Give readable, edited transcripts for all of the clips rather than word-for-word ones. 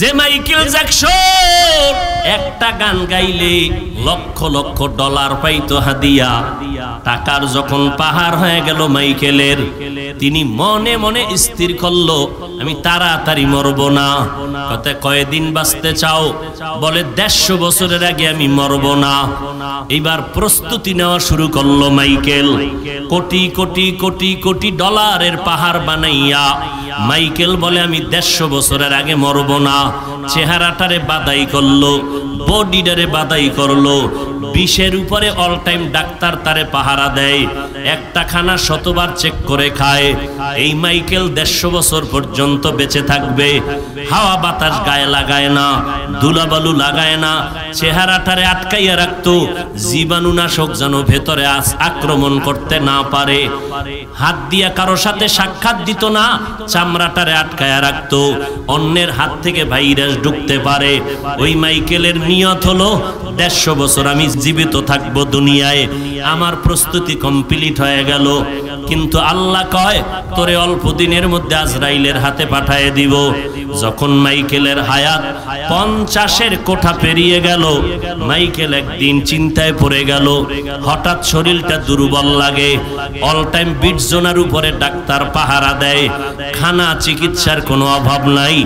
যে Michael Jackson একটা গান গাইলে লক্ষ লক্ষ ডলার পাইতো হাদিয়া। টাকার যখন পাহাড় হয়ে গেল মাইকেলের, তিনি মনে মনে স্থির করলো আমি তাড়াতাড়ি মরবো না। কতে কয়দিন বাঁচতে চাও? বলে 150 বছরের আগে আমি মরবো না। এবার প্রস্তুতি নেওয়া শুরু করলো মাইকেল। কোটি কোটি কোটি কোটি ডলারের পাহাড় বানাইয়া মাইকেল বলে আমি 150 বছরের আগে মরবো না। চেহারাটারে বাদাই করলো, বডিটারে বাদাই করলো। 20-এর উপরে অল টাইম ডাক্তার তারে পাহারা দেয়, একটা খানা শতবার চেক করে খায়। এই মাইকেল 150 বছর পর্যন্ত বেঁচে থাকবে। হাওয়া বাতাস গায়ে লাগায় না, ধুলাবালু লাগায় না, চেহারাটারে আটকাইয়া রাখতো জীবাণুনাশক যেন ভেতরে আক্রমণ করতে না পারে। হাত দিয়া কারো সাথে সাক্ষাৎ দিত না, চামড়াটারে আটকায়া রাখতো অন্যের হাত থেকে ভাইরাস ঢুকতে পারে। ওই মাইকেলের নিয়ত হলো 150 বছর আমি জীবিত থাকবো দুনিয়ায়। আমার প্রস্তুতি কমপ্লিট হয়ে গেল। কিন্তু আল্লাহ কয় তোরে অল্প দিনের মধ্যে আজরাইলের হাতে পাঠিয়ে দিব। যখন মাইকেলের হায়াত 50-এর কোঠা পেরিয়ে গেল, মাইকেল একদিন চিন্তায় পড়ে গেল। হঠাৎ শরীরটা দুর্বল লাগে। অল টাইম বিট জোনার উপরে ডাক্তার পাহারা দেয়, খানা চিকিৎসার কোনো অভাব নাই।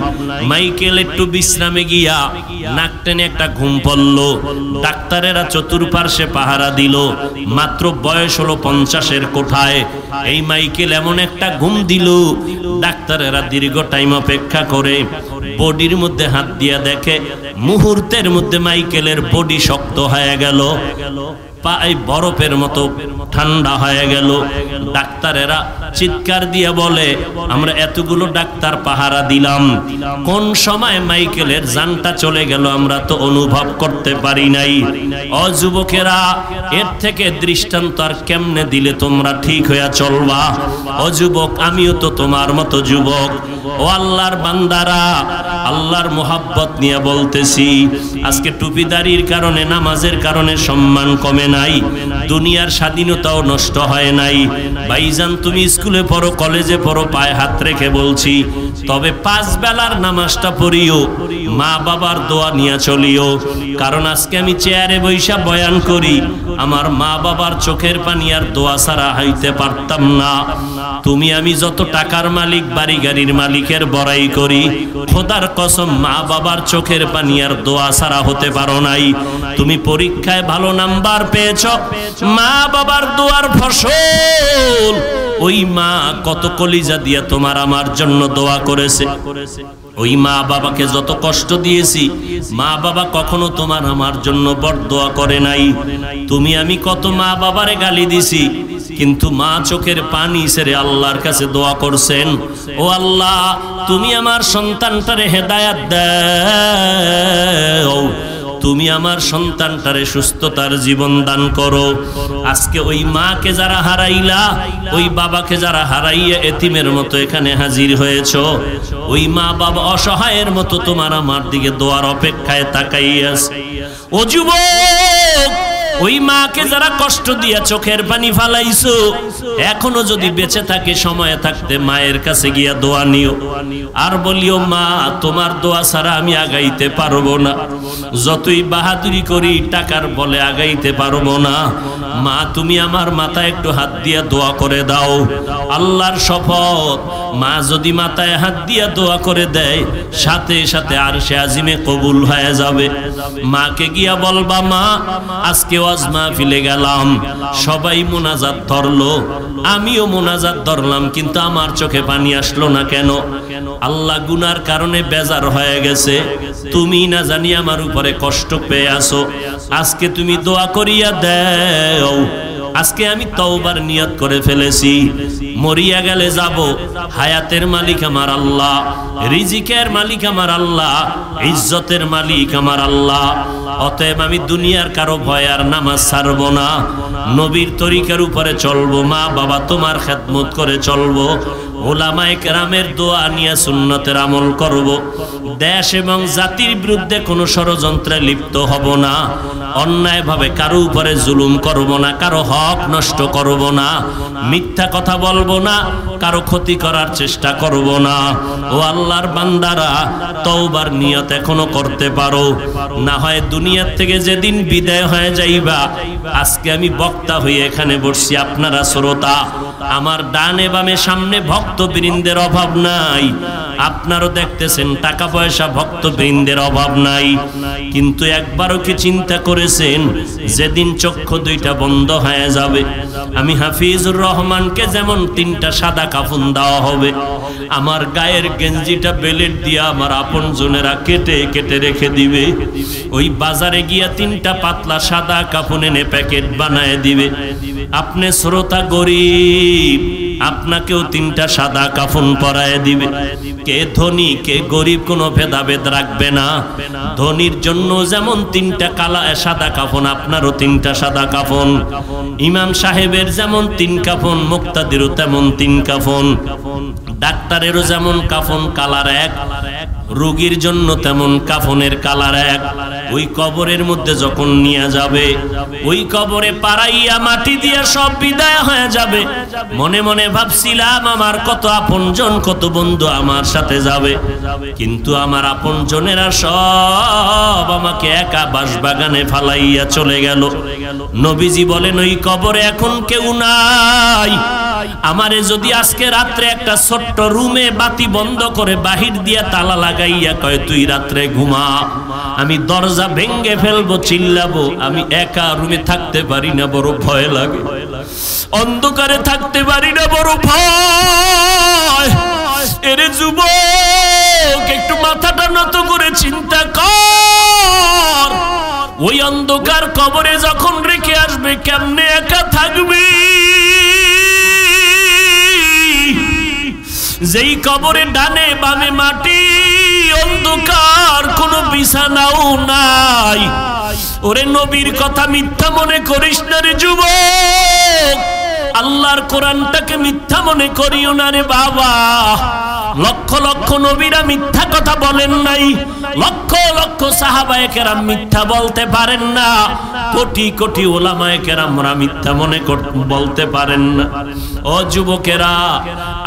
মাইকেল একটু বিশ্রামে গিয়া নাক টেনে একটা ঘুম পড়ল। ডাক্তারেরা চতুর্পার্শ্বে পাহারা দিল। মাত্র বয়স হলো 50-এর কোঠায়। এই মাইকেল এমন একটা ঘুম দিল, ডাক্তারেরা দীর্ঘ টাইম অপেক্ষা করে বডির মধ্যে হাত দিয়া দেখে মুহূর্তের মধ্যে মাইকেলের বডি শক্ত হয়ে গেল, পায়ে বরফের মতো ঠান্ডা হয়ে গেল। ডাক্তারেরা চিৎকার দিয়ে বলে আমরা এতগুলো ডাক্তার পাহারা দিলাম, কোন সময় মাইকেলের জানটা চলে গেল আমরা তো অনুভব করতে পারি নাই। ও যুবকেরা, এর থেকে দৃষ্টান্ত আর কেমনে দিলে তোমরা ঠিক হইয়া চলবা? ও যুবক, আমিও তো তোমার মতো যুবক। ও আল্লাহর বান্দারা, আল্লাহর মোহাব্বত নিয়ে বলতেছি, আজকে টুপিদারির কারণে নামাজের কারণে সম্মান কমে নাই, দুনিয়ার স্বাধীনতাও নষ্ট হয় নাই। ভাইজান, তুমি স্কুলে পড়ো, কলেজে পড়ো, পায়ে হাত রেখে বলছি, তবে 5 বেলার নামাজটা পড়িও, মা বাবার দোয়া নিয়ে চলিও। কারণ আজকে আমি চেয়ারে বৈশা বয়ান করি, আমার মা বাবার চোখের পানি আর দোয়া ছাড়া হইতে পারতাম না। তুমি আমি যত টাকার মালিক, বাড়ি গাড়ির মালিকের বড়াই করি, খোদার কসম মা বাবার চোখের পানি আর দোয়া ছাড়া হতে পারো নাই। তুমি পরীক্ষায় ভালো নাম্বার পেয়েছ, মা বাবার দোয়ার ফসল। ওই মা কত কলিজা দিয়া তোমার আমার জন্য দোয়া করেছে। ওই মা বাবাকে যত কষ্ট দিয়েছি, মা বাবা কখনো তোমার আমার জন্য বরদোয়া করে নাই। তুমি আমি কত মা বাবারে গালি দিছি, কিন্তু মা চোখের পানি ছেড়ে আল্লাহর কাছে দোয়া করছেন, ও আল্লাহ তুমি আমার সন্তানটারে হেদায়াত দাও, তুমি আমার সন্তানটারে সুস্থতার জীবন দান করো। আজকে ওই মাকে যারা হারাইলা, ওই বাবাকে যারা হারাইয়া এতিমের মতো এখানে হাজির হয়েছো, ওই মা বাবা অসহায়ের মতো তোমার আমার দিকে দোয়ার অপেক্ষায় তাকাইয়াছে। ও যুবক, ওই মাকে যারা কষ্ট দিয়া চোখের পানি ফালাইছো, এখনো যদি বেঁচে থাকে, সময় থাকতে মায়ের কাছে গিয়া দোয়া নিও, আর বলিও মা তোমার দোয়া ছাড়া আমি আগাইতে পারবো না, যতই বাহাদুরি করি টাকার বলে আগাইতে পারবো না। মা তুমি আমার মাথায় একটু হাত দিয়া দোয়া করে দাও। আল্লাহর শপথ, মা যদি মাথায় হাত দিয়া দোয়া করে দেয়, সাথে সাথে আরশে আজিমে কবুল হয়ে যাবে। মাকে গিয়া বলবা মা আজকে ওয়াজ মাহফিলে গেলাম, সবাই মোনাজাত ধরলো, আমিও মোনাজাত ধরলাম, কিন্তু আমার চোখে পানি আসলো না কেন? আল্লাহ গুনার কারণে বেজার হয়ে গেছে, তুমি না জানি আমার উপরে কষ্ট পেয়ে আসো। আজকে তুমি দোয়া করিয়া দেও। আজকে আমি তওবার নিয়ত করে ফেলেছি, মরিয়া গেলে যাব, হায়াতের মালিক আমার আল্লাহ, রিজিকের মালিক আমার আল্লাহ, ইজ্জতের মালিক আমার আল্লাহ। অতএব আমি দুনিয়ার কারো ভয় আর নামাজ ছাড়বো না, নবীর তরিকার উপরে চলবো, মা বাবা তোমার খেদমত করে চলবো। ও উলামায়ে কেরামের দোয়া নিয়ে সুন্নতের আমল করব, দেশ এবং জাতির বিরুদ্ধে কোনো ষড়যন্ত্রে লিপ্ত হব না, অন্যায়ভাবে কারো উপরে জুলুম করব না, কারো হক নষ্ট করব না, মিথ্যা কথা বলবো না, কারো ক্ষতি করার চেষ্টা করব না। ও আল্লাহর বান্দারা, তওবার নিয়ত এখনো করতে পারো, না হয় দুনিয়ার থেকে যেদিন বিদায় হয়ে যাইবা। আজকে আমি বক্তা হয়ে এখানে বসছি, আপনারা শ্রোতা। আমার ডানে বামে সামনে ভক্তবৃন্দের অভাব নাই, আপনারও দেখতেছেন টাকা পয়সা ভক্তবৃন্দের অভাব নাই। কিন্তু একবারও কি চিন্তা করেছেন যেদিন চক্ষু দুইটা বন্ধ হয়ে যাবে, আমি হাফিজুর রহমানকে যেমন 3টা সাদা কাফন দেওয়া হবে, আমার গায়ের গেঞ্জিটা বেলেট দিয়ে আমার আপনজনেরা কেটে কেটে রেখে দিবে, ওই বাজারে গিয়া 3টা পাতলা সাদা কাফন এনে প্যাকেট বানায় দিবে। আপনি শ্রোতা গরিব, আপনাকেও 3টা সাদা কাফন পরায় দিবে। কে ধনী কে গরিব কোনো ভেদাভেদ রাখবে না। ধনীর জন্য যেমন 3টা কালা সাদা কাফন, আপনারও 3টা সাদা কাফন। ইমাম সাহেবের যেমন 3 কাফন, মুক্তাদিরও তেমন 3 কাফন। ডাক্তারেরও যেমন কাফন কালার এক, রোগীর জন্য তেমন কাফনের কালার এক। ওই কবরের মধ্যে যখন নিয়ে যাবে, ওই কবরে পাড়াইয়া মাটি দিয়ে সব বিদায় হয়ে যাবে। মনে মনে ভাবছিলাম আমার কত আপনজন কত বন্ধু আমার সাথে যাবে, কিন্তু আমার আপনজনেরা সব আমাকে একা বাঁশবাগানে ফালাইয়া চলে গেল। নবীজি বলেন ওই কবরে এখন কেউ নাই। আমারে যদি আজকে রাত্রে একটা ছোট্ট রুমে বাতি বন্ধ করে বাহির দিয়া তালা লাগাইয়া কয় তুই রাত্রে ঘুমা, আমি দরজা ভেঙ্গে ফেলবো, চিল্লাবো। আমি একা রুমে থাকতে পারি না, বড় ভয় লাগে। অন্ধকারে থাকতে পারি না, বড় ভয়। এরে যুবক, একটু মাথাটা নত করে চিন্তা কর, ওই অন্ধকার কবরে যখন রেখে আসবে কেমনে একা থাকবি? যেই কবরে ডানে বামে মাটি, অন্ধকার, কোনো বিছানাও নাই। ওরে নবীর কথা মিথ্যা মনে করিস না রে যুবক, আল্লাহর কোরআনটাকে মিথ্যা মনে করিও না রে বাবা। লক্ষ লক্ষ নবীরা মিথ্যা কথা বলেন নাই, লক্ষ লক্ষ সাহাবায়ে কেরাম মিথ্যা বলতে পারেন না, কোটি কোটি ওলামায়ে কেরামরা মিথ্যা মনে বলতে পারেন না। ও যুবকেরা,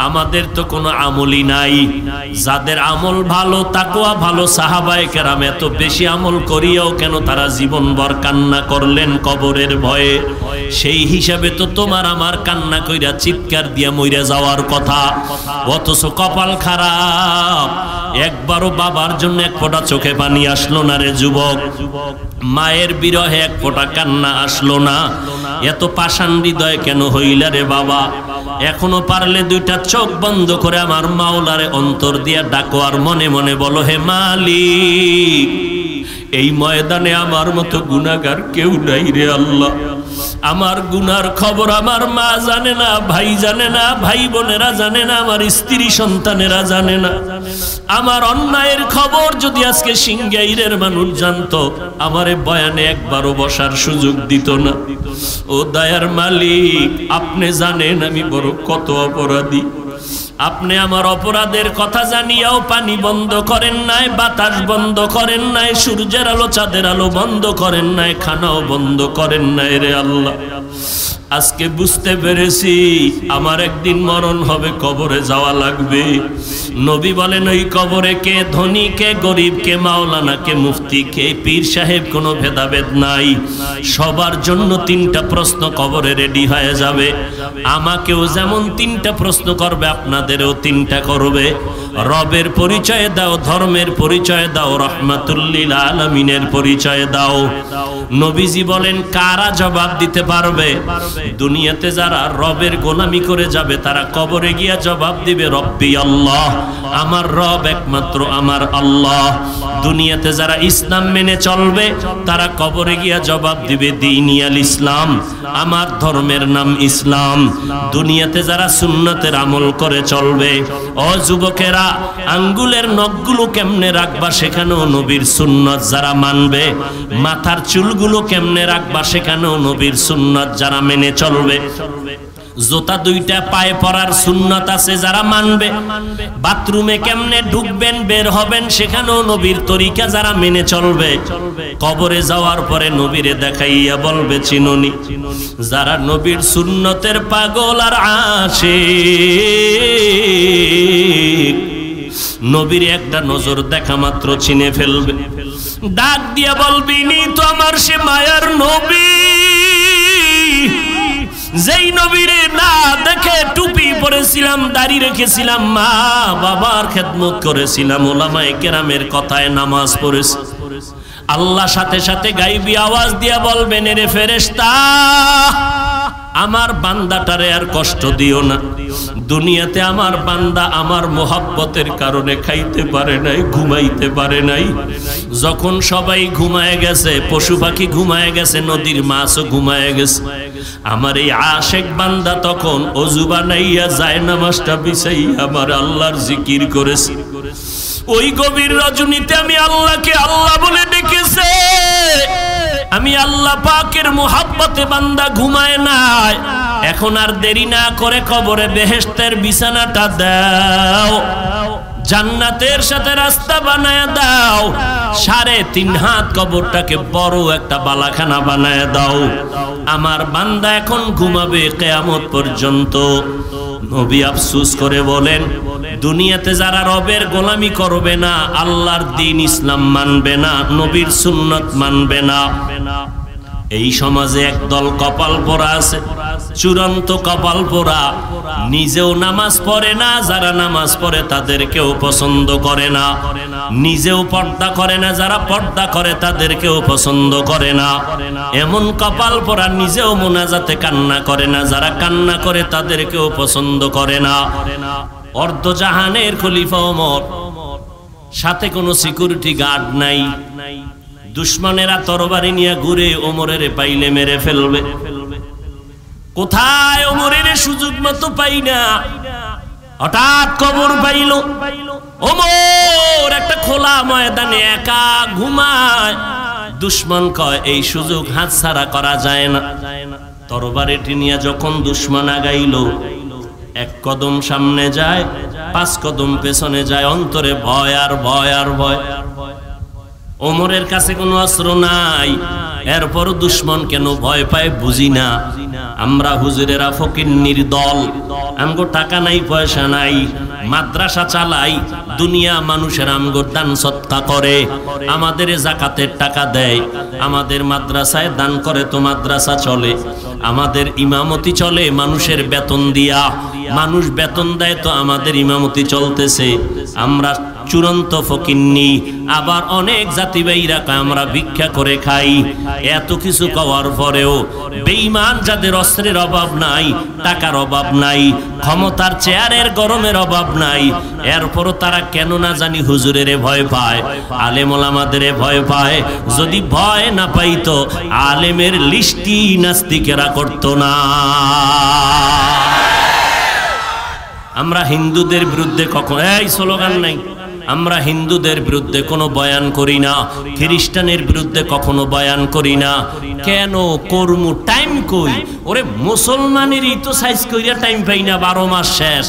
আমাদের তো কোনো আমলই নাই। যাদের আমল ভালো, তাকওয়া ভালো, সাহাবায়ে কেরাম এত বেশি আমল করিয়াও কেন তারা জীবনভর কান্না করলেন কবরের ভয়ে? সেই হিসাবে তো তোমার আমার কান্না কইরা চিৎকার দিয়া মইরা যাওয়ার কথা, অথচ কপাল খারাপ, একবারও বাবার জন্য এক ফোঁটা চোখে পানি আসলো না রে যুবক। মায়ের বিরহে এক ফোঁটা কান্না আসলো না। এত পাষাণ হৃদয় কেন হইলা রে বাবা? এখনো পারলে 2টা চোখ বন্ধ করে আমার মাওলারে অন্তর দিয়া ডাকো, আর মনে মনে বলো, হে মালিক, এই ময়দানে আমার মতো গুনাহগার কেউ নাই রে আল্লাহ। আমার গুনার খবর আমার মা জানে না, ভাই জানে না, ভাই বোনেরা জানে না, আমার স্ত্রী সন্তানেরা জানে না। আমার অন্যায়ের খবর যদি আজকে সিংগাইরের মানুষ জানতো, আমারে বয়ানে একবারও বসার সুযোগ দিত না। ও দয়ার মালিক, আপনি জানেন আমি বড় কত অপরাধী। আপনি আমার অপরাধের কথা জানিয়াও পানি বন্ধ করেন নাই, বাতাস বন্ধ করেন নাই, সূর্যের আলো চাঁদের আলো বন্ধ করেন নাই, খানাও বন্ধ করেন নাই রে আল্লাহ। আজকে বুঝতে পেরেছি আমার একদিন মরণ হবে, কবরে যাওয়া লাগবে। নবী বলেন ওই কবরে কে ধনী কে গরিব, কে মাওলানা কে মুফতি কে পীর সাহেব কোনো ভেদাভেদ নাই। সবার জন্য 3টা প্রশ্ন কবরে রেডি হয়ে যাবে। আমাকেও যেমন 3টা প্রশ্ন করবে, আপনাদেরও 3টা করবে। রবের পরিচয় দাও, ধর্মের পরিচয় দাও, রহমাতুল লিল আলামিনের পরিচয় দাও। নবীজি বলেন কারা জবাব দিতে পারবে? দুনিয়াতে যারা রবের গোলামি করে যাবে তারা কবরে গিয়া জবাব দিবে রব্বি আল্লাহ, আমার রব একমাত্র আমার আল্লাহ। দুনিয়াতে যারা ইসলাম মেনে চলবে তারা কবরে গিয়া জবাব দিবে দীনিয়াল ইসলাম, আমার ধর্মের নাম ইসলাম। দুনিয়াতে যারা সুন্নতের আমল করে চলবে, ও যুবকেরা, আঙ্গুলের নখগুলো কেমনে রাখবা সেখানেও নবীর সুন্নত যারা মানবে, মাথার চুলগুলো কেমনে রাখবা সেখানেও নবীর সুন্নত যারা মেনে চলবে, জুতা দুইটা পায়ে পরার সুন্নাত আছে যারা মানবে, বাথরুমে কেমনে ঢুকবেন বের হবেন সেখানেও নবীর তরিকা যারা মেনে চলবে, কবরে যাওয়ার পরে নবীরে দেখাইয়া বলবে চিনুনি। যারা নবীর সুন্নতের পাগল আর আশিক, নবীর একটা নজর দেখা মাত্র চিনে ফেলবে, ডাক দিয়া বলবি নি তো আমার সে মায়ার নবী, যেই নবীরে না দেখে টুপি পরেছিলাম, দাড়ি রেখেছিলাম, মা বাবার খেদমত করেছিলাম, ওলামায়ে কেরামের কথায় নামাজ পড়েছি। আল্লাহ সাথে সাথে গাইবি আওয়াজ দিয়া বলবেন, এরে ফেরেশতা আমার বান্দাটারে আর কষ্ট দিও না। দুনিয়াতে আমার বান্দা আমার মোহাব্বতের কারণে খাইতে পারে নাই, ঘুমাইতে পারে নাই। যখন সবাই ঘুমায় গেছে, পশু পাখি ঘুমায় গেছে, নদীর মাছও ঘুমায় গেছে, আমার এই আশেক বান্দা তখন ওযু বানাইয়া যায় নামাজটা বিছাইয়া আমার আল্লাহর জিকির করেছে। ওই গভীর রজনীতে আমি আল্লাহকে আল্লাহ বলে ডেকেছে। আমি আল্লাহ পাকের মোহাব্বতে বান্দা ঘুমায় নাই। এখন আর দেরি না করে কবরে বেহেশতের বিছানাটা দাও, জান্নাতের সাথে রাস্তা বানায় দাও, 3.5 হাত কবরটাকে বড় একটা বালাখানা বানায় দাও। আমার বান্দা এখন ঘুমাবে কিয়ামত পর্যন্ত। নবী আফসোস করে বলেন, দুনিয়াতে যারা রবের গোলামি করবে না, আল্লাহর দ্বীন ইসলাম মানবে না, নবীর সুন্নাত মানবে না, এই সমাজে একদল কপাল পোড়া আছে, চূড়ান্ত কপাল পোড়া। নিজেও নামাজ পড়ে না, যারা নামাজ পড়ে তাদেরকেও পছন্দ করে না, নিজেও পর্দা করে না, যারা পর্দা করে তাদেরকেও পছন্দ করে না। এমন কপাল পোড়া, নিজেও মুনাজাতে কান্না করে না, যারা কান্না করে তাদেরকেও পছন্দ করে না। অর্ধজাহানের খলিফা ওমর, সাথে কোনো সিকিউরিটি গার্ড নাই, দুশ্মনেরা তরবারি নিয়ে ঘুরে ওমরের পাইলে মেরে ফেলবে। কোথায় ওমরের সুযোগ মতো পাই না, হঠাৎ খবর পাইল ওমর একটা খোলা ময়দানে একা ঘুমায়। দুশ্মন কয় এই সুযোগ হাতছাড়া করা যায় না। তরবারিটি নিয়ে যখন দুশ্মন আগাইল, 1 কদম সামনে যায়, 5 কদম পেছনে যায়, অন্তরে ভয় আর ভয় আর ভয়। ওমরের কাছে কোনো অস্ত্র নাই, এরপরও দুশ্মন কেন ভয় পায় বুঝি না। আমরা হুজুরেরা ফকিন্নির দল, আমগো টাকা নাই পয়সা নাই, মাদ্রাসা চালাই, দুনিয়া মানুষের আমগো দান সৎকা করে, আমাদের যাকাতের টাকা দেয়, আমাদের মাদ্রাসায় দান করে তো মাদ্রাসা চলে, আমাদের ইমামতি চলে মানুষের বেতন দিয়া, মানুষ বেতন দেয় তো আমাদের ইমামতি চলতেছে। আমরা চূড়ান্ত ফকিন্নি। আবার অনেক জাতি ভাইরা আমরা ভিক্ষা করে খাই। এত কিছু খাওয়ার পরেও বেঈমান যাদের অস্ত্রের অভাব নাই, টাকার অভাব নাই, ক্ষমতার চেয়ারের গরমের অভাব নাই, এরপরও তারা কেন না জানি হুজুরের ভয় পায়, আলেম ওলামাদের ভয় পায়। যদি ভয় না পাইতো আলেমের লিস্টি নাস্তিকেরা করতো না। আমরা হিন্দুদের বিরুদ্ধে কখনো এই স্লোগান নাই, আমরা হিন্দুদের বিরুদ্ধে কোনো বয়ান করি না, খ্রিস্টানের বিরুদ্ধে কখনো বয়ান করি না। কেন করমু? টাইম কই? ওরে মুসলমানেরই তো সাইজ কইরা টাইম পাই না, 12 মাস শেষ।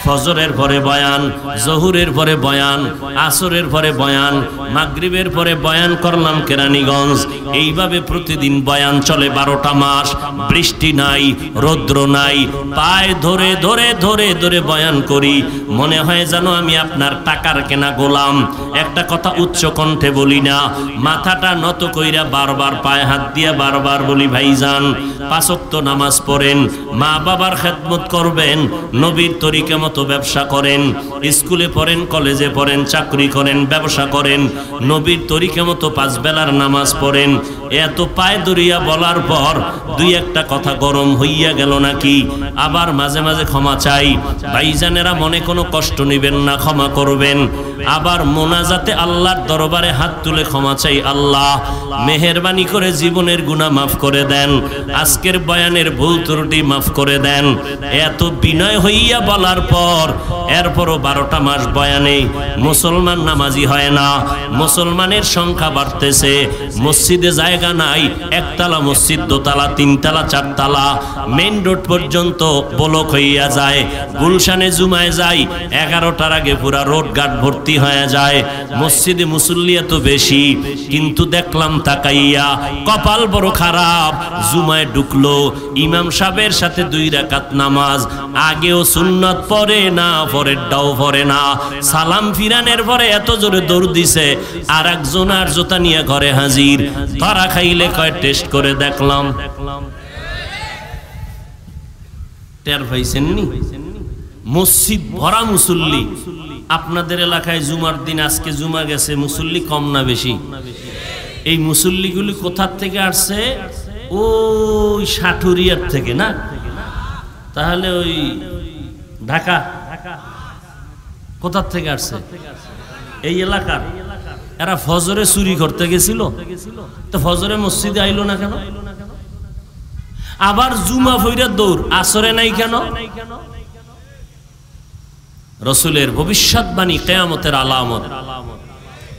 ফজরের পরে বয়ান, জহুরের পরে বয়ান, আসরের পরে বয়ান, মাগরিবের পরে বয়ান করলাম কেরানীগঞ্জ। এইভাবে প্রতিদিন বয়ান চলে 12টা মাস। বৃষ্টি নাই, রৌদ্র নাই, পায়ে ধরে ধরে ধরে ধরে বয়ান করি। মনে হয় যেন আমি আপনার টাকার কেনা গোলাম। একটা কথা উচ্চ কণ্ঠে বলি না, মাথাটা নত কইরা বারবার পায়ে হাত দিয়া বারবার বলি, ভাইজান 5 ওয়াক্ত নামাজ পড়েন, মা বাবার খেদমত করবেন, নবীর তরিকা মতো ব্যবসা করেন, স্কুলে পড়েন, কলেজে পড়েন, চাকরি করেন, ব্যবসা করেন, নবীর তরিকা মতো 5 বেলার নামাজ পড়েন। এত পায়ে দরিয়া বলার পর 2-1টা কথা গরম হইয়া গেল নাকি? আবার মাঝে মাঝে ক্ষমা চাই। ভাইজানেরা মনে কোনো কষ্ট নেবেন না, ক্ষমা করবেন। আবার মোনাজাতে আল্লাহর দরবারে হাত তুলে ক্ষমা চাই, আল্লাহ মেহেরবানি করে জীবনের গুনাহ মাফ করে দেন, আজকের বয়ানের ভুল ত্রুটি মাফ করে দেন। এত বিনয় হইয়া বলার পর এরপরও 12টা মাস বয়ানে মুসলমান নামাজি হয় না, মুসলমানের সংখ্যা বাড়তেছে, মসজিদে জায়গা নাই, একতলা মসজিদ, দোতলা, তিনতলা, চারতলা, মেইন রোড পর্যন্ত ব্লক হইয়া যায়। গুলশানে জুমায় যাই, 11টার আগে পুরা রোড ঘাট ভর্তি হয়ে যায়। মসজিদে মুসল্লি এত বেশি, কিন্তু দেখলাম তাকাইয়া কপাল বড় খারাপ, জুমায় ঢুকলো, ইমাম সাহেবের সাথে 2 রাকাত নামাজ, আগেও সুন্নাত পড়ে না, পরেরটাও পড়ে না, সালাম ফিরানের পরে এত জোরে দৌড় দিছে, আর একজন আর জোতা নিয়ে ঘরে হাজির। ধরা খাইলে কয় টেস্ট করে দেখলাম। টের পাইছেন নি? মসজিদ ভরা মুসল্লি। আপনাদের এলাকায় জুমার দিন, আজকে জুমা গেছে, মুসল্লি কম না বেশি? এই মুসল্লিগুলি কোথার থেকে আসছে? ওই সাটুরিয়ার থেকে না? তাহলে ওই ঢাকা কোথার থেকে আসছে? এই এলাকার। এরা ফজরে চুরি করতে গেছিল, তো ফজরে মসজিদে আইলো না কেন? আবার জুমা ফইরা দৌড়, আসরে নাই কেন? রসুলের ভবিষ্যৎবাণী কিয়ামতের আলামত।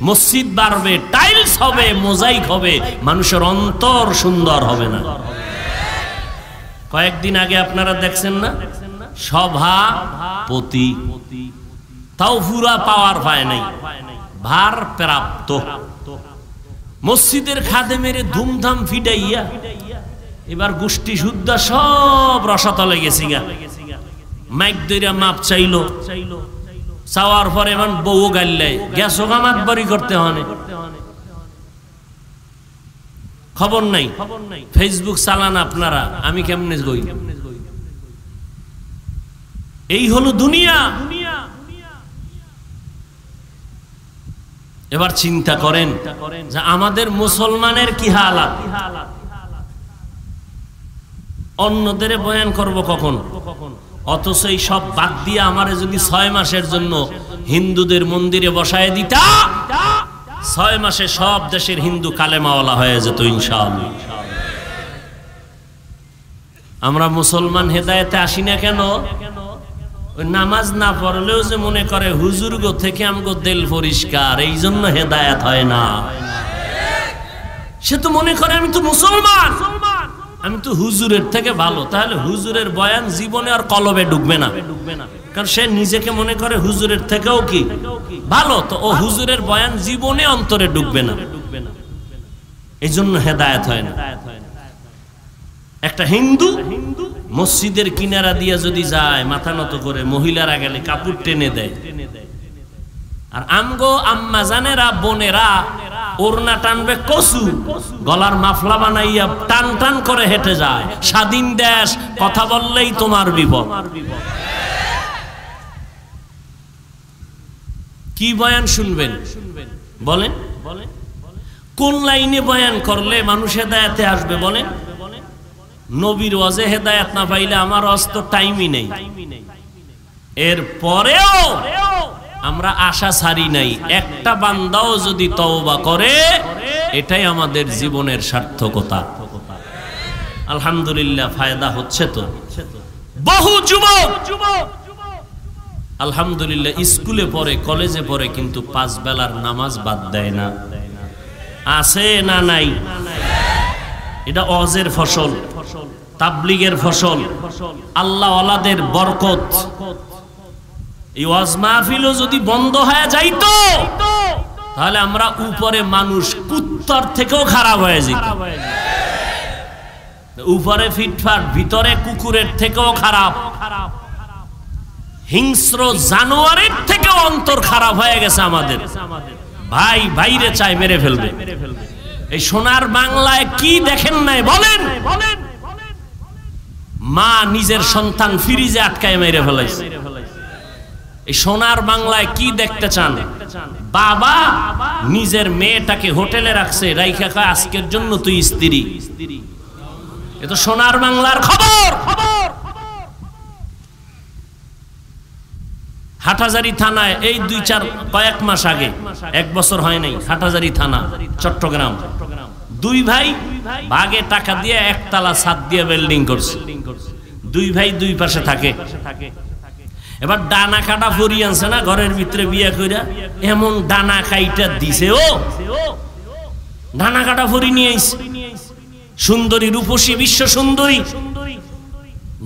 মসজিদ বাড়বে, টাইলস হবে, মোজাইক হবে, মানুষের অন্তর সুন্দর হবে না। কয়েকদিন আগে আপনারা দেখছেন না, সভাপতি তাও পুরা পাওয়ার পায় নাই, ভার প্রাপ্ত, মসজিদের খাদেমের ধুমধাম ফিডাইয়া এবার গোষ্ঠী শুদ্ধা সব রসাতলে গেছি গা। মাইক দইরা মাপ চাইলো, চাওয়ার পরে এমন বউ গাইলে গ্যাসও কামাত বাড়ি করতে হয়, খবর নাই। ফেসবুক চালান আপনারা, আমি কেমনে গই? এই হলো দুনিয়া। এবার চিন্তা করেন যে আমাদের মুসলমানের কি হালাত। অন্যদের বয়ান করব কখন? অথচ এই সব বাদ দিয়ে আমারে যদি 6 মাসের জন্য হিন্দুদের মন্দিরে বসায় দিতা, 6 মাসে সব দেশের হিন্দু কালেমাওয়ালা হয়ে যেত ইনশাআল্লাহ। আমরা মুসলমান হেদায়েতে আসি না কেন? ওই নামাজ না পড়লেও যে মনে করে হুজুর গো থেকে আমগো দিল পরিষ্কার, এই জন্য হেদায়েত হয় না। সে তো মনে করে আমি তো মুসলমান, আমি তো হুজুরের থেকে ভালো, তাহলে হুজুরের বয়ান জীবনে আর কলবে ঢুকবে না, কারণ সে নিজেকে মনে করে হুজুরের থেকেও কি ভালো, তো ও হুজুরের বয়ান জীবনে অন্তরে ঢুকবে না, এই জন্য হেদায়েত হয় না। একটা হিন্দু মসজিদের কিনারা দিয়ে যদি যায়, মাথা নত করে, মহিলারা গেলে কাপড় টেনে দেয়, আর আমগো আম্মা জানেরা, বোনেরা ওড়না টানবে কসু, গলার মাফলা বানাইয়া টান টান করে হেঁটে যায়। স্বাধীন দেশ, কথা বললেই তোমার বিপদ। কি বয়ান শুনবেন বলেন? কোন লাইনে বয়ান করলে মানুষ হেদায়েতে আসবে বলেন? নবীর ওয়াজে হেদায়েত না পাইলে আমার ওয়াজ তো টাইমই নেই। এর পরেও আমরা আশা ছাড়ি নাই, একটা বান্দাও যদি তওবা করে, এটাই আমাদের জীবনের সার্থকতা। আলহামদুলিল্লাহ, ফায়দা হচ্ছে তো। বহু যুবক আলহামদুলিল্লাহ স্কুলে পড়ে, কলেজে পড়ে, কিন্তু 5 বেলার নামাজ বাদ দেয় না। আছে না নাই? এটা ওয়াজের ফসল, তাবলীগের ফসল, আল্লাহ ওয়ালাদের বরকত। এই ওয়াজ মাহফিলও যদি বন্ধ হয়ে যাইতো, তাহলে আমরা উপরে মানুষ কুত্তার থেকেও খারাপ হয়ে যেত। উপরে ফিটফাট, ভিতরে কুকুরের থেকেও খারাপ, হিংস্র জানোয়ারের থেকেও অন্তর খারাপ হয়ে গেছে আমাদের। ভাই বাইরে চাই মেরে ফেলবে। এই সোনার বাংলায় কি দেখেন নাই বলেন? মা নিজের সন্তান ফ্রিজে আটকায় মেরে ফেলাইছে। এই সোনার বাংলায় কি দেখতে চান? বাবা নিজের মেয়েটাকে হোটেলে রাখছে, রাইখা কয় আজকের জন্য তুই স্ত্রী। এ তো সোনার বাংলার খবর। হাটহাজারী থানায় এই কয়েক মাস আগে, 1 বছর হয় নাই, হাটহাজারী থানা চট্টগ্রাম, 2 ভাই ভাগে টাকা দিয়ে একতলা ছাদ দিয়ে বিল্ডিং করছে। 2 ভাই 2 পাশে থাকে। এবার ডানা কাটা পরি আনছে না ঘরের ভিতরে বিয়া কইরা, এমন ডানা কাইটা দিছে, ও ডানা কাটা পরি নিয়ে আইছে, সুন্দরী রূপসী বিশ্ব সুন্দরী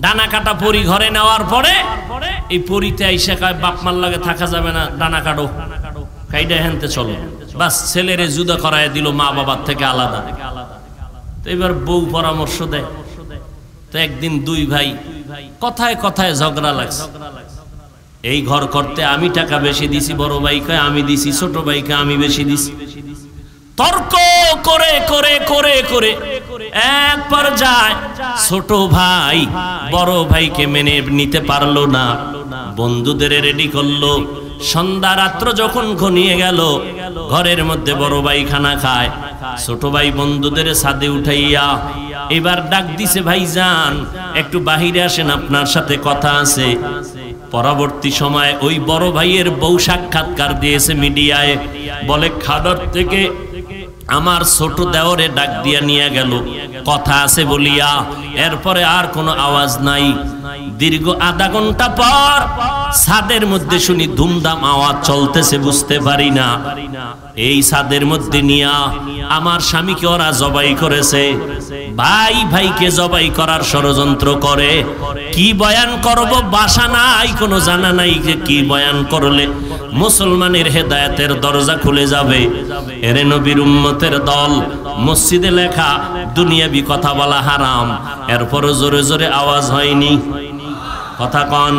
ডানা কাটা পরি ঘরে নেওয়ার পরে এই পরিতে আইসা কয় বাপ মার লাগে থাকা যাবে না, ডানা কাটো, কাইডা হেনতে চলো, বাস ছেলেরে জুদা করায় দিল মা বাবার থেকে আলাদা। তো এবার বউ পরামর্শ দেয়, তো একদিন দুই ভাই কথায় কথায় ঝগড়া লাগছে, এই ঘর করতে আমি টাকা বেশি দিছি, বড় ভাই কয় আমি দিছি, ছোট ভাই কয় আমি বেশি দিছি, তর্ক করে করে করে করে এক পর্যায়ে ছোট ভাই বড় ভাইকে মেনে নিতে পারলো না, বন্ধুদের রেডি করলো। সন্ধ্যা রাত্র যখন ঘনিয়ে গেল, ঘরের মধ্যে বড় ভাই খানা খায়, ছোট ভাই বন্ধুদের ছাদে উঠাইয়া এবার ডাক দিছে, ভাইজান একটু বাহিরে আসেন, আপনার সাথে কথা আছে। পরবর্তী সময় ওই বড় ভাইয়ের বউ সাক্ষাৎকার দিয়েছে মিডিয়ায়, বলে খাদর থেকে আমার ছোট দেওরে ডাক দিয়া নিয়ে গেল, কথা আছে বলিয়া। এরপরে আর কোনো আওয়াজ নাই। দীর্ঘ আধা ঘন্টা পর ছাদের মধ্যে শুনি ধুমধাম আওয়াজ চলতেছে, বুঝতে পারি না। এই ছাদের মধ্যে নিয়া আমার স্বামীকে ওরা জবাই করেছে, ভাই ভাইকে জবাই করার ষড়যন্ত্র করে। কি বয়ান করব, বাসা নাই, কোনো জানা নাই যে কি বয়ান করলে মুসলমানের হেদায়েতের দরজা খুলে যাবে। এরে নবীর উম্মতের দল, মসজিদে লেখা দুনিয়াবি কথা বলা হারাম, এরপরও জোরে জোরে আওয়াজ হয়নি। কথা কন,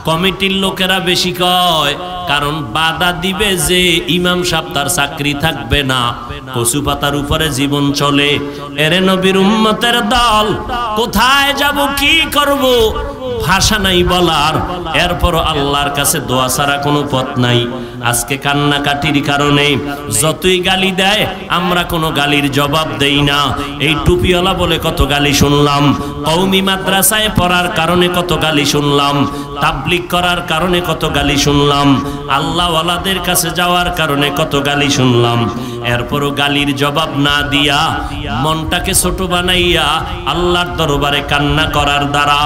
কমিটির লোকেরা বেশি কয়, কারণ বাধা দিবে যে ইমাম সাহেব তার চাকরি থাকবে না, কচু পাতার উপরে জীবন চলে। এরে নবীর উম্মতের দল, কোথায় যাব, কি করব, ভাষা নাই বলার, এরপর আল্লাহর কাছে দোয়া ছাড়া কোনো পথ নাই। আজকে কান্নাকাটির কারণে যতই গালি দেয় আমরা কোনো গালির জবাব দেই না। এই টুপিওয়ালা বলে কত গালি শুনলাম, কওমি মাদ্রাসায় পড়ার কারণে কত গালি শুনলাম, তাবলীগ করার কারণে কত গালি শুনলাম, আল্লাহওয়ালাদের কাছে যাওয়ার কারণে কত গালি শুনলাম। এরপরও গালির জবাব না দিয়া মনটাকে ছোট বানাইয়া আল্লাহর দরবারে কান্না করার দ্বারা